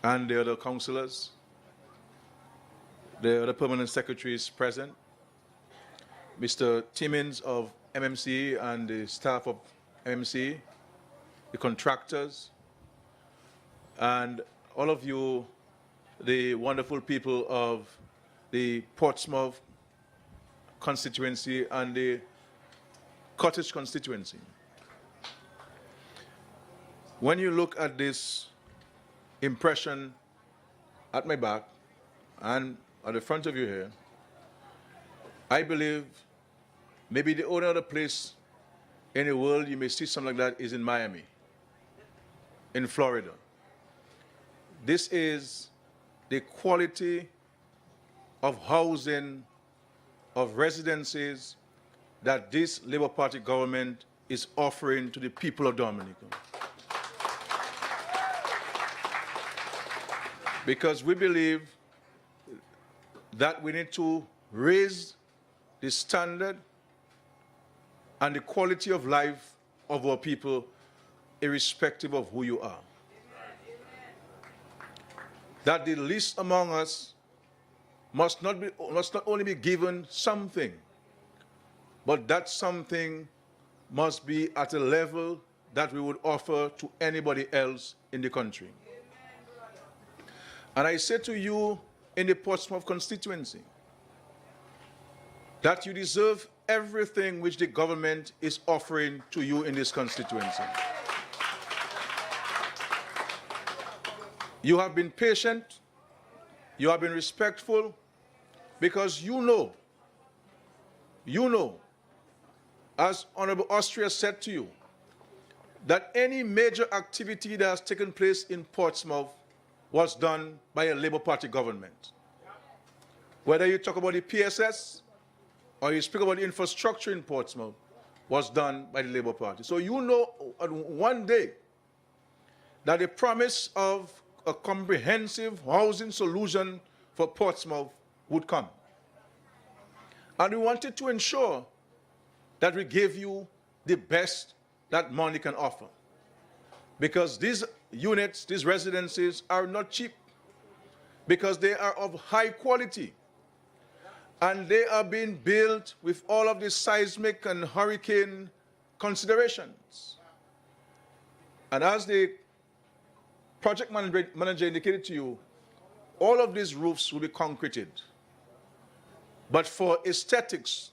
and the other councillors, the other permanent secretaries present, Mr. Timmins of MMC and the staff of MMC, the contractors, and all of you, the wonderful people of the Portsmouth constituency and the Cottage constituency. When you look at this impression at my back and at the front of you here, I believe maybe the only other place in the world you may see something like that is in Miami, in Florida. This is the quality of housing, of residences that this Labour Party government is offering to the people of Dominica. Because we believe that we need to raise the standard and the quality of life of our people, irrespective of who you are. That the least among us must not only be given something, but that something must be at a level that we would offer to anybody else in the country. And I say to you in the Portsmouth constituency that you deserve everything which the government is offering to you in this constituency. You have been patient, you have been respectful, because you know, as Honorable Austria said to you, that any major activity that has taken place in Portsmouth was done by a Labour Party government. Whether you talk about the PSS or you speak about the infrastructure in Portsmouth, was done by the Labour Party. So you know one day that the promise of a comprehensive housing solution for Portsmouth would come. And we wanted to ensure that we gave you the best that money can offer. Because these units, these residences are not cheap, because they are of high quality. And they are being built with all of the seismic and hurricane considerations. And as the project manager indicated to you, all of these roofs will be concreted. But for aesthetics,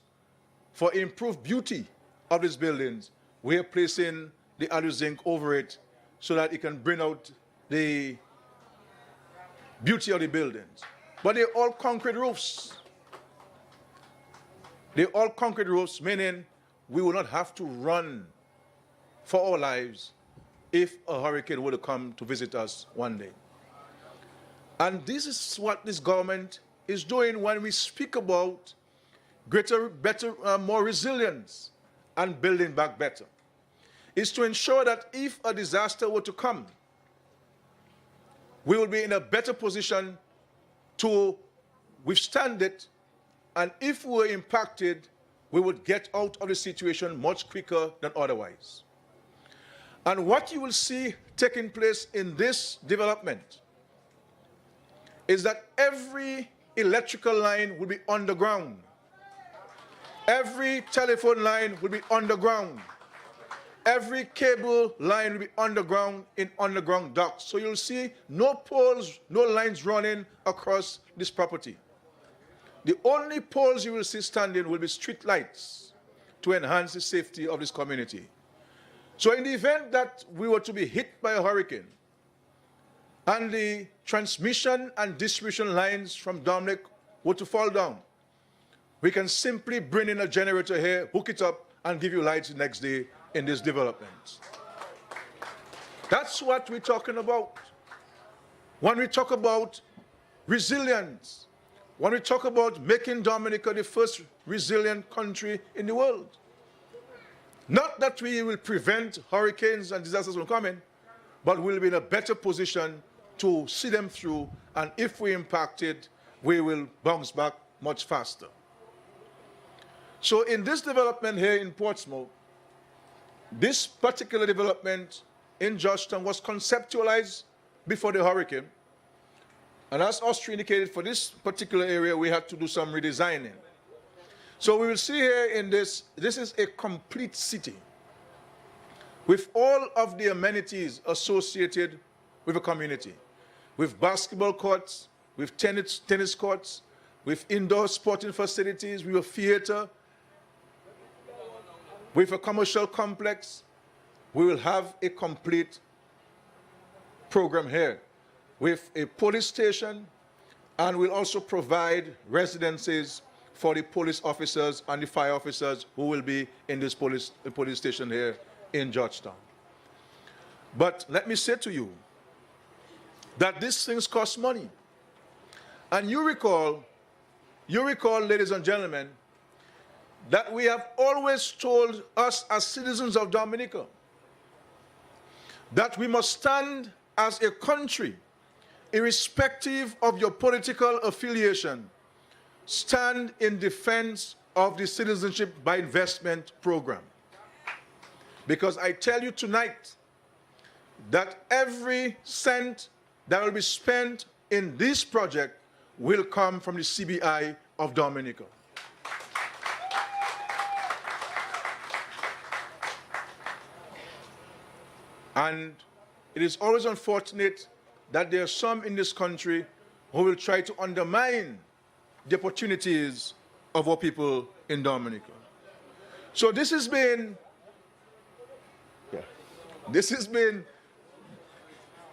for improved beauty of these buildings, we are placing the alu zinc over it so that it can bring out the beauty of the buildings. But they're all concrete roofs. They're all concrete roofs, meaning we will not have to run for our lives if a hurricane were to come to visit us one day. And this is what this government is doing when we speak about greater, better, more resilience and building back better. Is to ensure that if a disaster were to come, we will be in a better position to withstand it, and if we were impacted, we would get out of the situation much quicker than otherwise. And what you will see taking place in this development is that every electrical line will be underground. Every telephone line will be underground. Every cable line will be underground in underground ducts. So you'll see no poles, no lines running across this property. The only poles you will see standing will be street lights to enhance the safety of this community. So in the event that we were to be hit by a hurricane and the transmission and distribution lines from Dominica were to fall down, we can simply bring in a generator here, hook it up, and give you lights the next day in this development. That's what we're talking about. When we talk about resilience, when we talk about making Dominica the first resilient country in the world. Not that we will prevent hurricanes and disasters from coming, but we'll be in a better position to see them through, and if we're impacted, we will bounce back much faster. So in this development here in Portsmouth, this particular development in Georgetown was conceptualized before the hurricane. And as Austria indicated, for this particular area, we had to do some redesigning. So we will see here in this is a complete city with all of the amenities associated with a community, with basketball courts, with tennis courts, with indoor sporting facilities, with a theater, with a commercial complex. We will have a complete program here with a police station, and we'll also provide residences for the police officers and the fire officers who will be in this police station here in Georgetown. But let me say to you that these things cost money. And you recall, ladies and gentlemen, that we have always told us as citizens of Dominica that we must stand as a country, irrespective of your political affiliation, stand in defense of the Citizenship by Investment program. Because I tell you tonight that every cent that will be spent in this project will come from the CBI of Dominica. And it is always unfortunate that there are some in this country who will try to undermine the opportunities of our people in Dominica. So this has been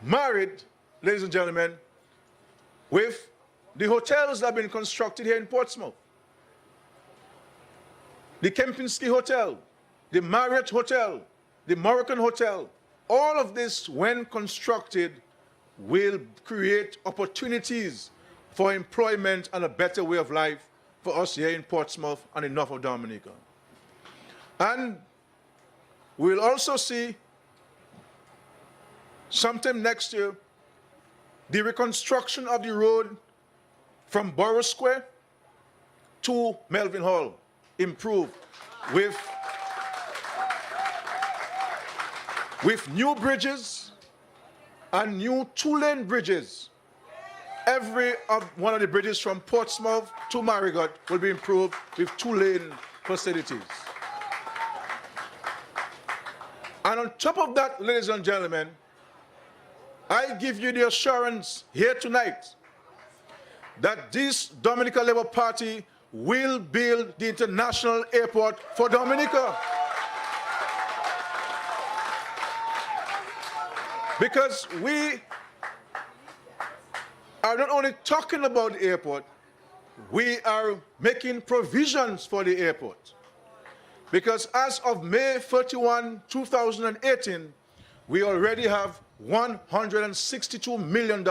married, ladies and gentlemen, with the hotels that have been constructed here in Portsmouth. The Kempinski Hotel, the Marriott Hotel, the Moroccan Hotel, all of this, when constructed, will create opportunities for employment and a better way of life for us here in Portsmouth and in North of Dominica. And we'll also see sometime next year the reconstruction of the road from Borough Square to Melvin Hall, improved with new bridges and new two-lane bridges. Every one of the bridges from Portsmouth to Marigot will be improved with two-lane facilities. And on top of that, ladies and gentlemen, I give you the assurance here tonight that this Dominica Labour Party will build the international airport for Dominica. Because we are not only talking about the airport, we are making provisions for the airport. Because as of May 31, 2018, we already have $162 million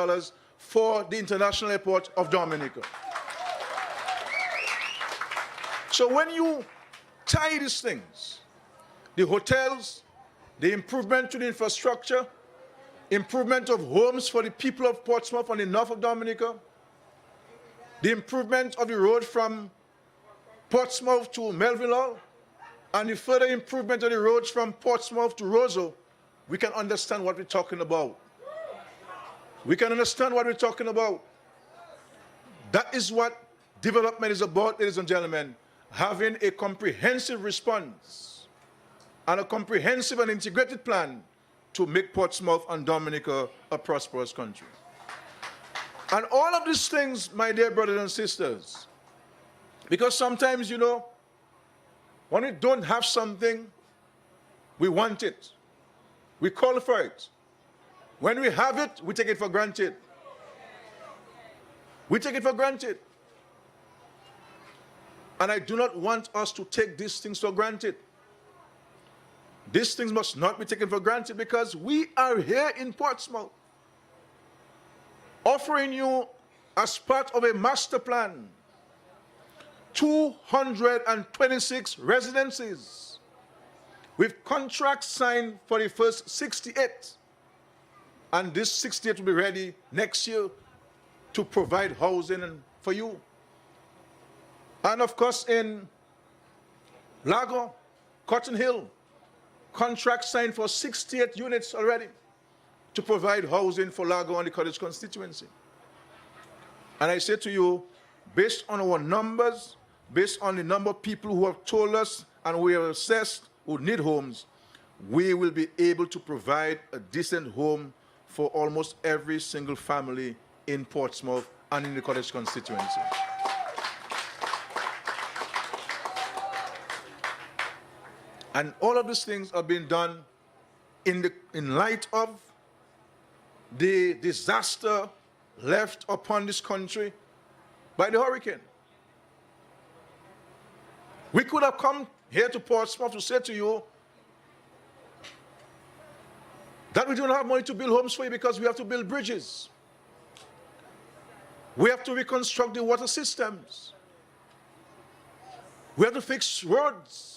for the international airport of Dominica. So when you tie these things, the hotels, the improvement to the infrastructure, improvement of homes for the people of Portsmouth and the north of Dominica, the improvement of the road from Portsmouth to Melville Hall, and the further improvement of the roads from Portsmouth to Roseau, we can understand what we're talking about. We can understand what we're talking about. That is what development is about, ladies and gentlemen, having a comprehensive response and a comprehensive and integrated plan to make Portsmouth and Dominica a prosperous country. And all of these things, my dear brothers and sisters, because sometimes, you know, when we don't have something, we want it. We call for it. When we have it, we take it for granted. We take it for granted. And I do not want us to take these things for granted. These things must not be taken for granted because we are here in Portsmouth offering you, as part of a master plan, 226 residencies with contracts signed for the first 68. And this 68 will be ready next year to provide housing for you. And of course in Lago, Cotton Hill, contract signed for 68 units already to provide housing for Lago and the Cottage constituency. And I say to you, based on our numbers, based on the number of people who have told us and we have assessed who need homes, we will be able to provide a decent home for almost every single family in Portsmouth and in the Cottage constituency. And all of these things are being done in light of the disaster left upon this country by the hurricane. We could have come here to Portsmouth to say to you that we don't have money to build homes for you because we have to build bridges. We have to reconstruct the water systems. We have to fix roads.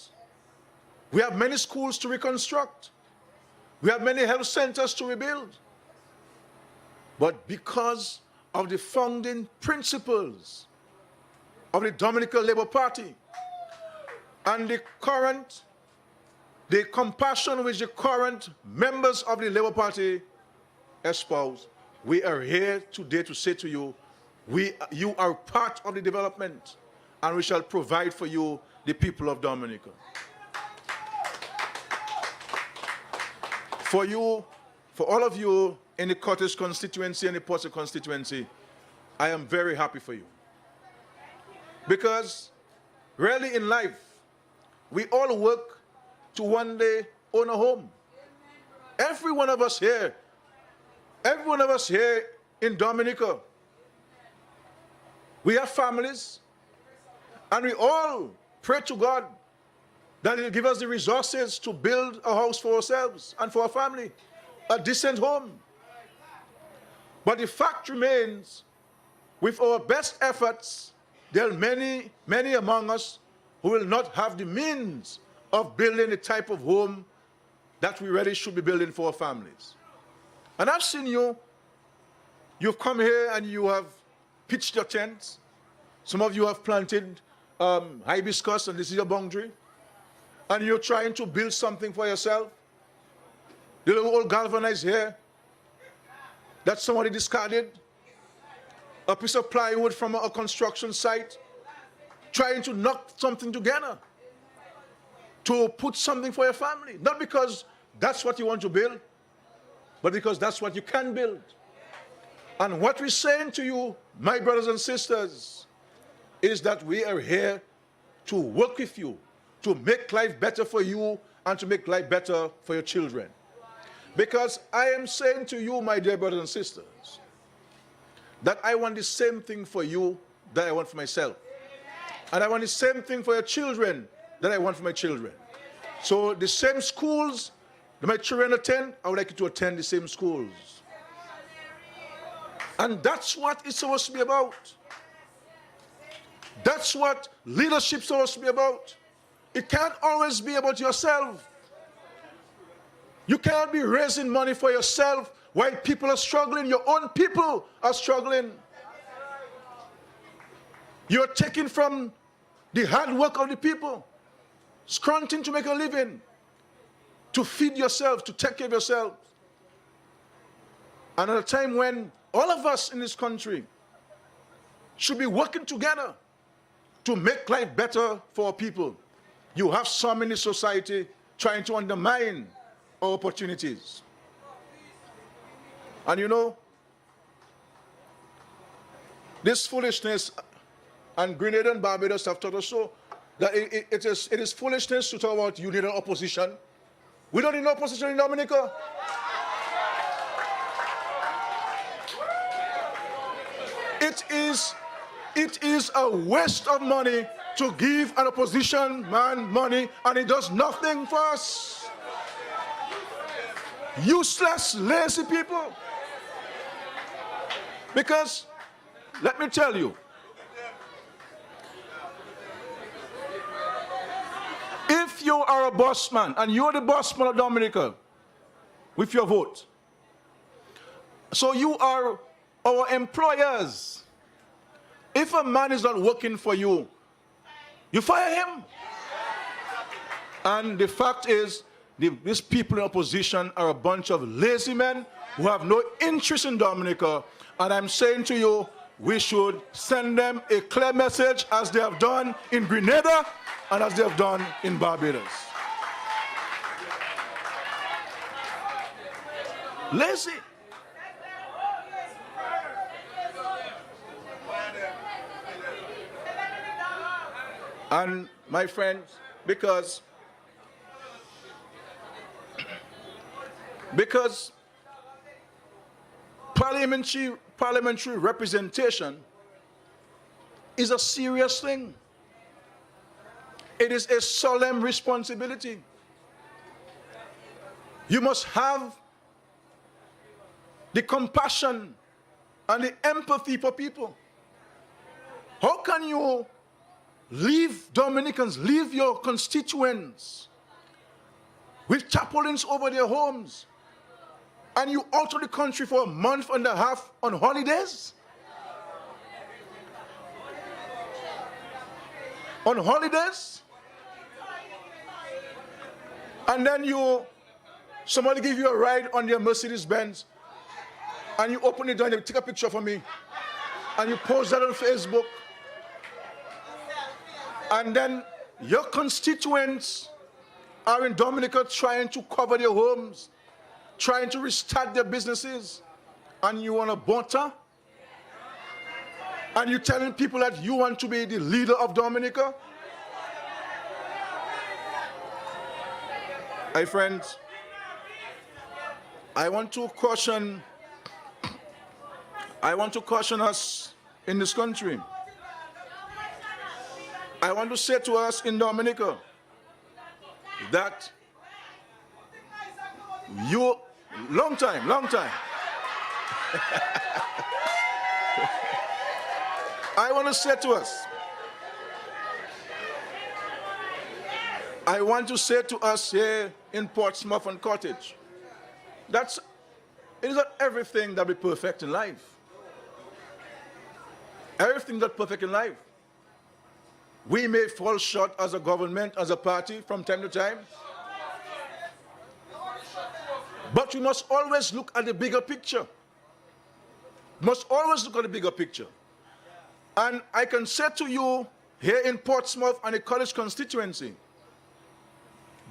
We have many schools to reconstruct. We have many health centers to rebuild. But because of the founding principles of the Dominica Labour Party and the compassion which the current members of the Labour Party espouse, we are here today to say to you, you are part of the development and we shall provide for you, the people of Dominica. For you, for all of you in the Cottage constituency and the Portsmouth constituency, I am very happy for you. Because really in life, we all work to one day own a home. Every one of us here in Dominica, we have families, and we all pray to God that He'll give us the resources to build a house for ourselves and for our family, a decent home. But the fact remains, with our best efforts, there are many, many among us who will not have the means of building the type of home that we really should be building for our families. And I've seen you. You've come here and you have pitched your tents. Some of you have planted hibiscus, and this is your boundary. And you're trying to build something for yourself. The little old galvanized here that somebody discarded, a piece of plywood from a construction site, trying to knock something together to put something for your family. Not because that's what you want to build, but because that's what you can build. And what we're saying to you, my brothers and sisters, is that we are here to work with you, to make life better for you and to make life better for your children. Because I am saying to you, my dear brothers and sisters, that I want the same thing for you that I want for myself. And I want the same thing for your children that I want for my children. So the same schools that my children attend, I would like you to attend the same schools. And that's what it's supposed to be about. That's what leadership's supposed to be about. It can't always be about yourself. You cannot be raising money for yourself while people are struggling. Your own people are struggling. You're taking from the hard work of the people, scrunching to make a living, to feed yourself, to take care of yourself. And at a time when all of us in this country should be working together to make life better for our people, you have some in the society trying to undermine our opportunities. And you know, this foolishness, and Grenada and Barbados have taught us so, that it is foolishness to talk about you need an opposition. We don't need an opposition in Dominica. It is a waste of money to give an opposition man money, and it does nothing for us. Useless, lazy people. Because, let me tell you, if you are a boss man, and you're the boss man of Dominica, with your vote, so you are our employers. If a man is not working for you, you fire him. And the fact is, these people in opposition are a bunch of lazy men who have no interest in Dominica. And I'm saying to you, we should send them a clear message, as they have done in Grenada and as they have done in Barbados. Lazy. And my friends, because parliamentary representation is a serious thing. It is a solemn responsibility. You must have the compassion and the empathy for people. How can you leave Dominicans, leave your constituents with chaplains over their homes, and you out of the country for a month and a half on holidays? On holidays? And then somebody give you a ride on their Mercedes Benz, and you open it door and you take a picture for me, and you post that on Facebook. And then your constituents are in Dominica trying to cover their homes, trying to restart their businesses, and you want a butter? And you're telling people that you want to be the leader of Dominica? My friends, I want to caution us in this country. I want to say to us in Dominica that long time. I want to say to us here in Portsmouth and Cottage, that it is not everything that will be perfect in life. Everything that's perfect in life. We may fall short as a government, as a party, from time to time. But we must always look at the bigger picture. Must always look at the bigger picture. And I can say to you, here in Portsmouth and the college constituency,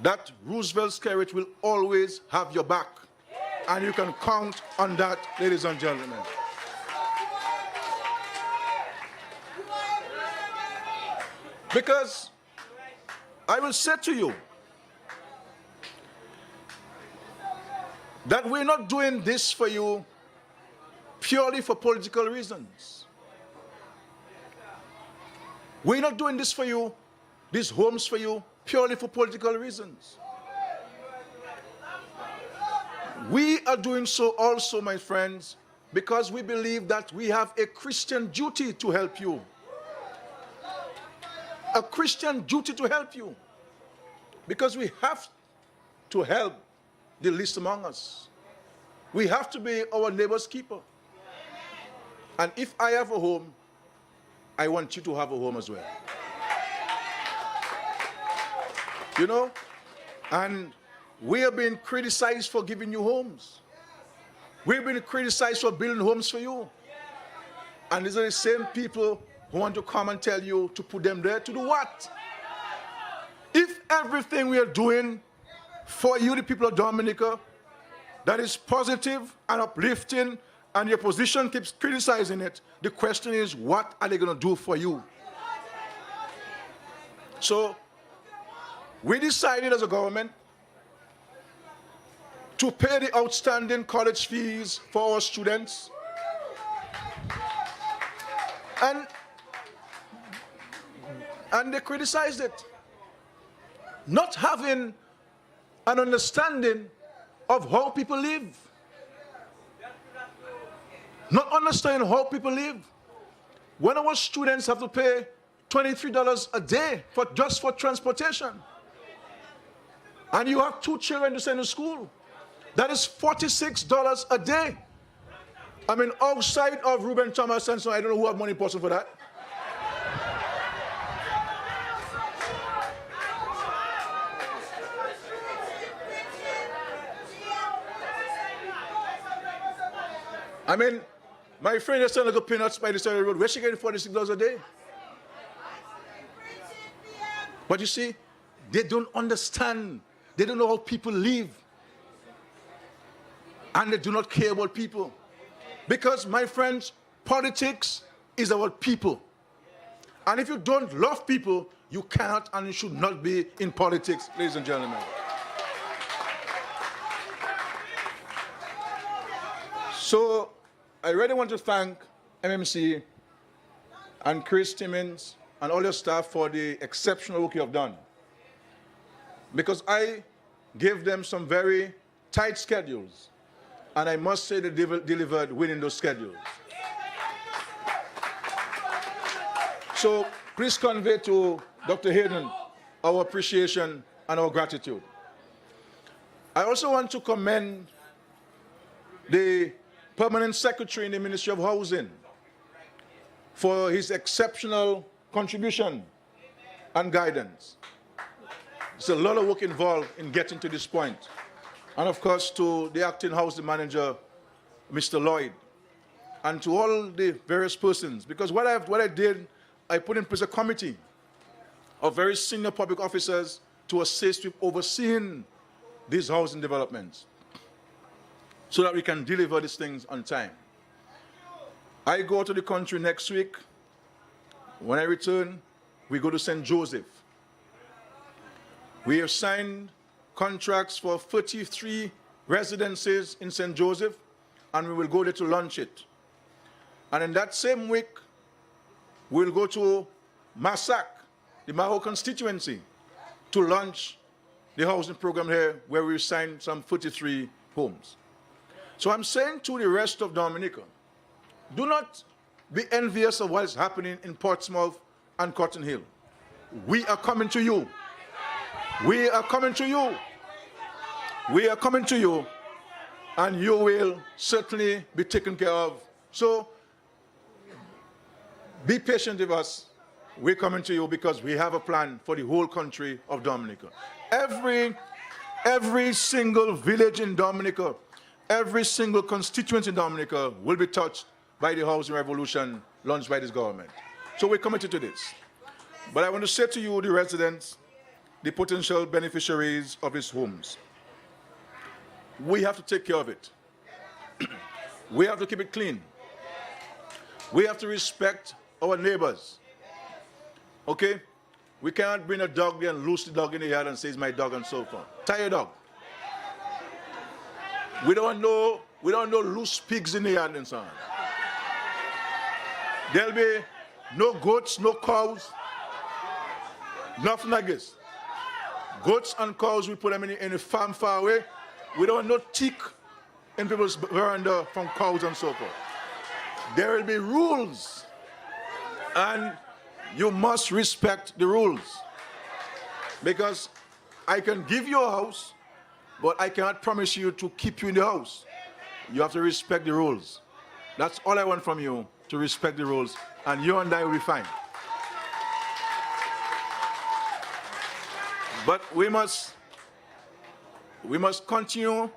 that Roosevelt Skerrit will always have your back. And you can count on that, ladies and gentlemen. Because I will say to you that we're not doing this for you purely for political reasons. We're not doing this for you, these homes for you, purely for political reasons. We are doing so also, my friends, because we believe that we have a Christian duty to help you. A Christian duty to help you. Because we have to help the least among us. We have to be our neighbor's keeper. And if I have a home, I want you to have a home as well. You know? And we are being criticized for giving you homes. We've been criticized for building homes for you. And these are the same people who want to come and tell you to put them there to do what? If everything we are doing for you, the people of Dominica, that is positive and uplifting, and your position keeps criticizing it, the question is, what are they going to do for you? So, we decided as a government to pay the outstanding college fees for our students. And they criticized it. Not having an understanding of how people live. Not understanding how people live. When our students have to pay $23 a day just for transportation, and you have 2 children to send to school, that is $46 a day. I mean, outside of Reuben Thomas and so I don't know who have money person for that. I mean, my friend is selling like peanuts by the side of the road. Where's she getting $46 a day? But you see, they don't understand. They don't know how people live. And they do not care about people. Because, my friends, politics is about people. And if you don't love people, you cannot and you should not be in politics, ladies and gentlemen. So, I really want to thank MMC and Chris Timmins and all your staff for the exceptional work you have done. Because I gave them some very tight schedules. And I must say they delivered within those schedules. So please convey to Dr. Hayden our appreciation and our gratitude. I also want to commend the Permanent Secretary in the Ministry of Housing for his exceptional contribution and guidance. There's a lot of work involved in getting to this point. And of course to the acting housing manager, Mr. Lloyd, and to all the various persons. Because what I did, I put in place a committee of very senior public officers to assist with overseeing these housing developments so that we can deliver these things on time. I go to the country next week. When I return, we go to St. Joseph. We have signed contracts for 33 residences in St. Joseph, and we will go there to launch it. And in that same week, we'll go to Massac, the Maho constituency, to launch the housing program here, where we signed some 33 homes. So I'm saying to the rest of Dominica, do not be envious of what is happening in Portsmouth and Cotton Hill. We are coming to you. We are coming to you. We are coming to you, and you will certainly be taken care of. So be patient with us. We're coming to you because we have a plan for the whole country of Dominica. Every single village in Dominica, every single constituency in Dominica will be touched by the housing revolution launched by this government. So we're committed to this. But I want to say to you, the residents, the potential beneficiaries of these homes, we have to take care of it. We have to keep it clean. We have to respect our neighbors. Okay? We cannot bring a dog there and loose the dog in the yard and say it's my dog and so forth. Tie your dog. We don't know loose pigs in the yard and so on. There'll be no goats, no cows, nothing like this. Goats and cows, we put them in a farm far away. We don't want no tick in people's veranda from cows and so forth. There will be rules, and you must respect the rules. Because I can give you a house, but I cannot promise you to keep you in the house. You have to respect the rules. That's all I want from you, to respect the rules, and you and I will be fine. But we must continue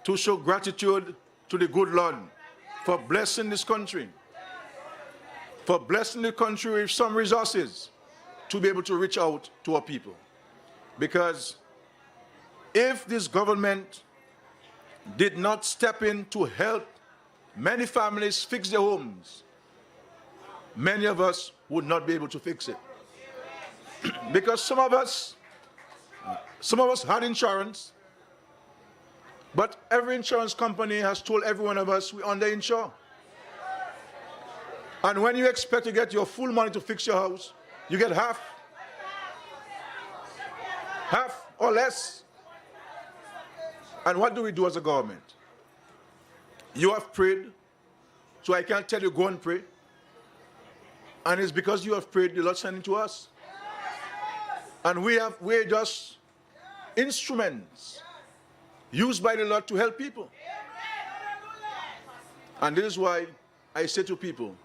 to show gratitude to the good Lord for blessing this country, for blessing the country with some resources to be able to reach out to our people. Because if this government did not step in to help many families fix their homes, many of us would not be able to fix it. Because some of us had insurance, but every insurance company has told every one of us we under-insure. And when you expect to get your full money to fix your house, you get half or less. And what do we do as a government? You have prayed, so I can't tell you go and pray. And it's because you have prayed, the Lord sent it to us. And we're just instruments used by the Lord to help people. And this is why I say to people,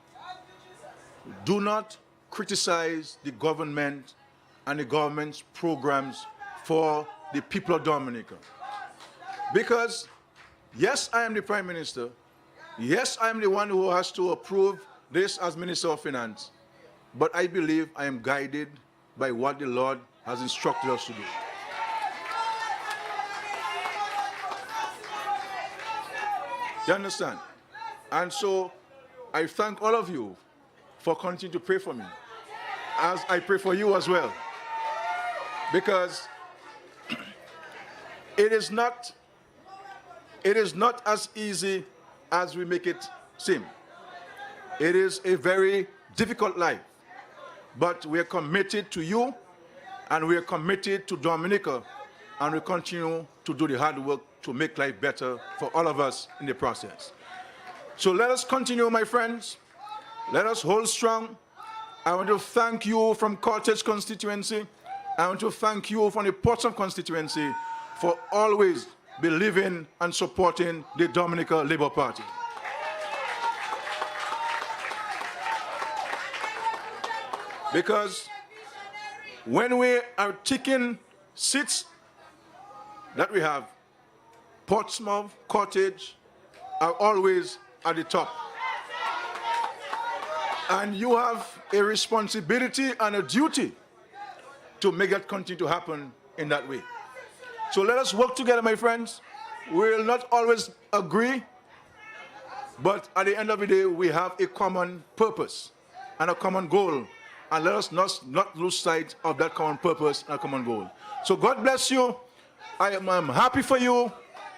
do not criticize the government and the government's programs for the people of Dominica. Because, yes, I am the Prime Minister. Yes, I am the one who has to approve this as Minister of Finance. But I believe I am guided by what the Lord has instructed us to do. You understand? And so I thank all of you for continuing to pray for me, as I pray for you as well. Because it is not as easy as we make it seem. It is a very difficult life. But we are committed to you, and we are committed to Dominica, and we continue to do the hard work to make life better for all of us in the process. So let us continue, my friends. Let us hold strong. I want to thank you from Cottage constituency. I want to thank you from the Portsmouth constituency for always believing and supporting the Dominica Labour Party. Because when we are taking seats that we have, Portsmouth, Cottage are always at the top. And you have a responsibility and a duty to make that continue to happen in that way. So let us work together, my friends. We will not always agree, but at the end of the day, we have a common purpose and a common goal. And let us not lose sight of that common purpose and a common goal. So God bless you. I am happy for you.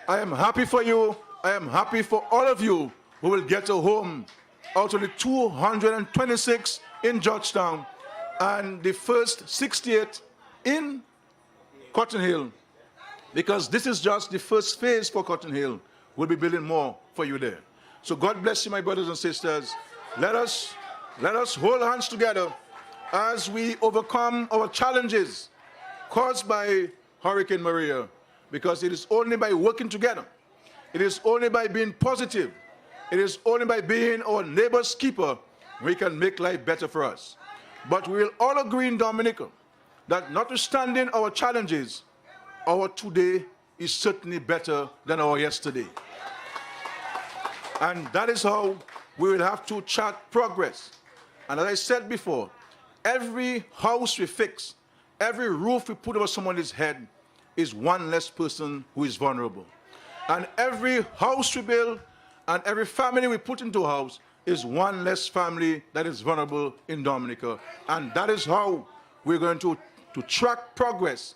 I am happy for you. I am happy for all of you who will get a home out of the 226 in Georgetown and the first 68 in Cotton Hill. Because this is just the first phase for Cotton Hill. We'll be building more for you there. So God bless you, my brothers and sisters. Let us hold hands together as we overcome our challenges caused by Hurricane Maria. Because it is only by working together, it is only by being positive, it is only by being our neighbor's keeper we can make life better for us. But we will all agree in Dominica that notwithstanding our challenges, our today is certainly better than our yesterday. And that is how we will have to chart progress. And as I said before, every house we fix, every roof we put over someone's head is one less person who is vulnerable. And every house we build and every family we put into a house is one less family that is vulnerable in Dominica. And that is how we're going to track progress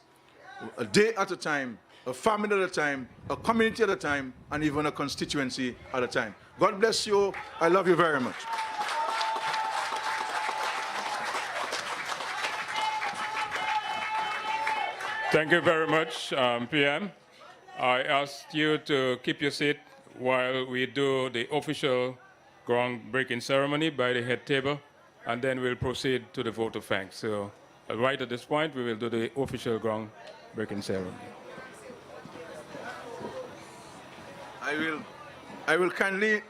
a day at a time, a family at a time, a community at a time, and even a constituency at a time. God bless you. I love you very much. Thank you very much, PM. I asked you to keep your seat while we do the official groundbreaking ceremony by the head table, and then we'll proceed to the vote of thanks. So right at this point, we will do the official groundbreaking ceremony. I will kindly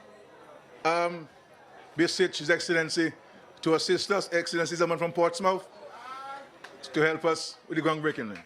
beseech His Excellency to assist us, Excellency, someone from Portsmouth, to help us with the groundbreaking.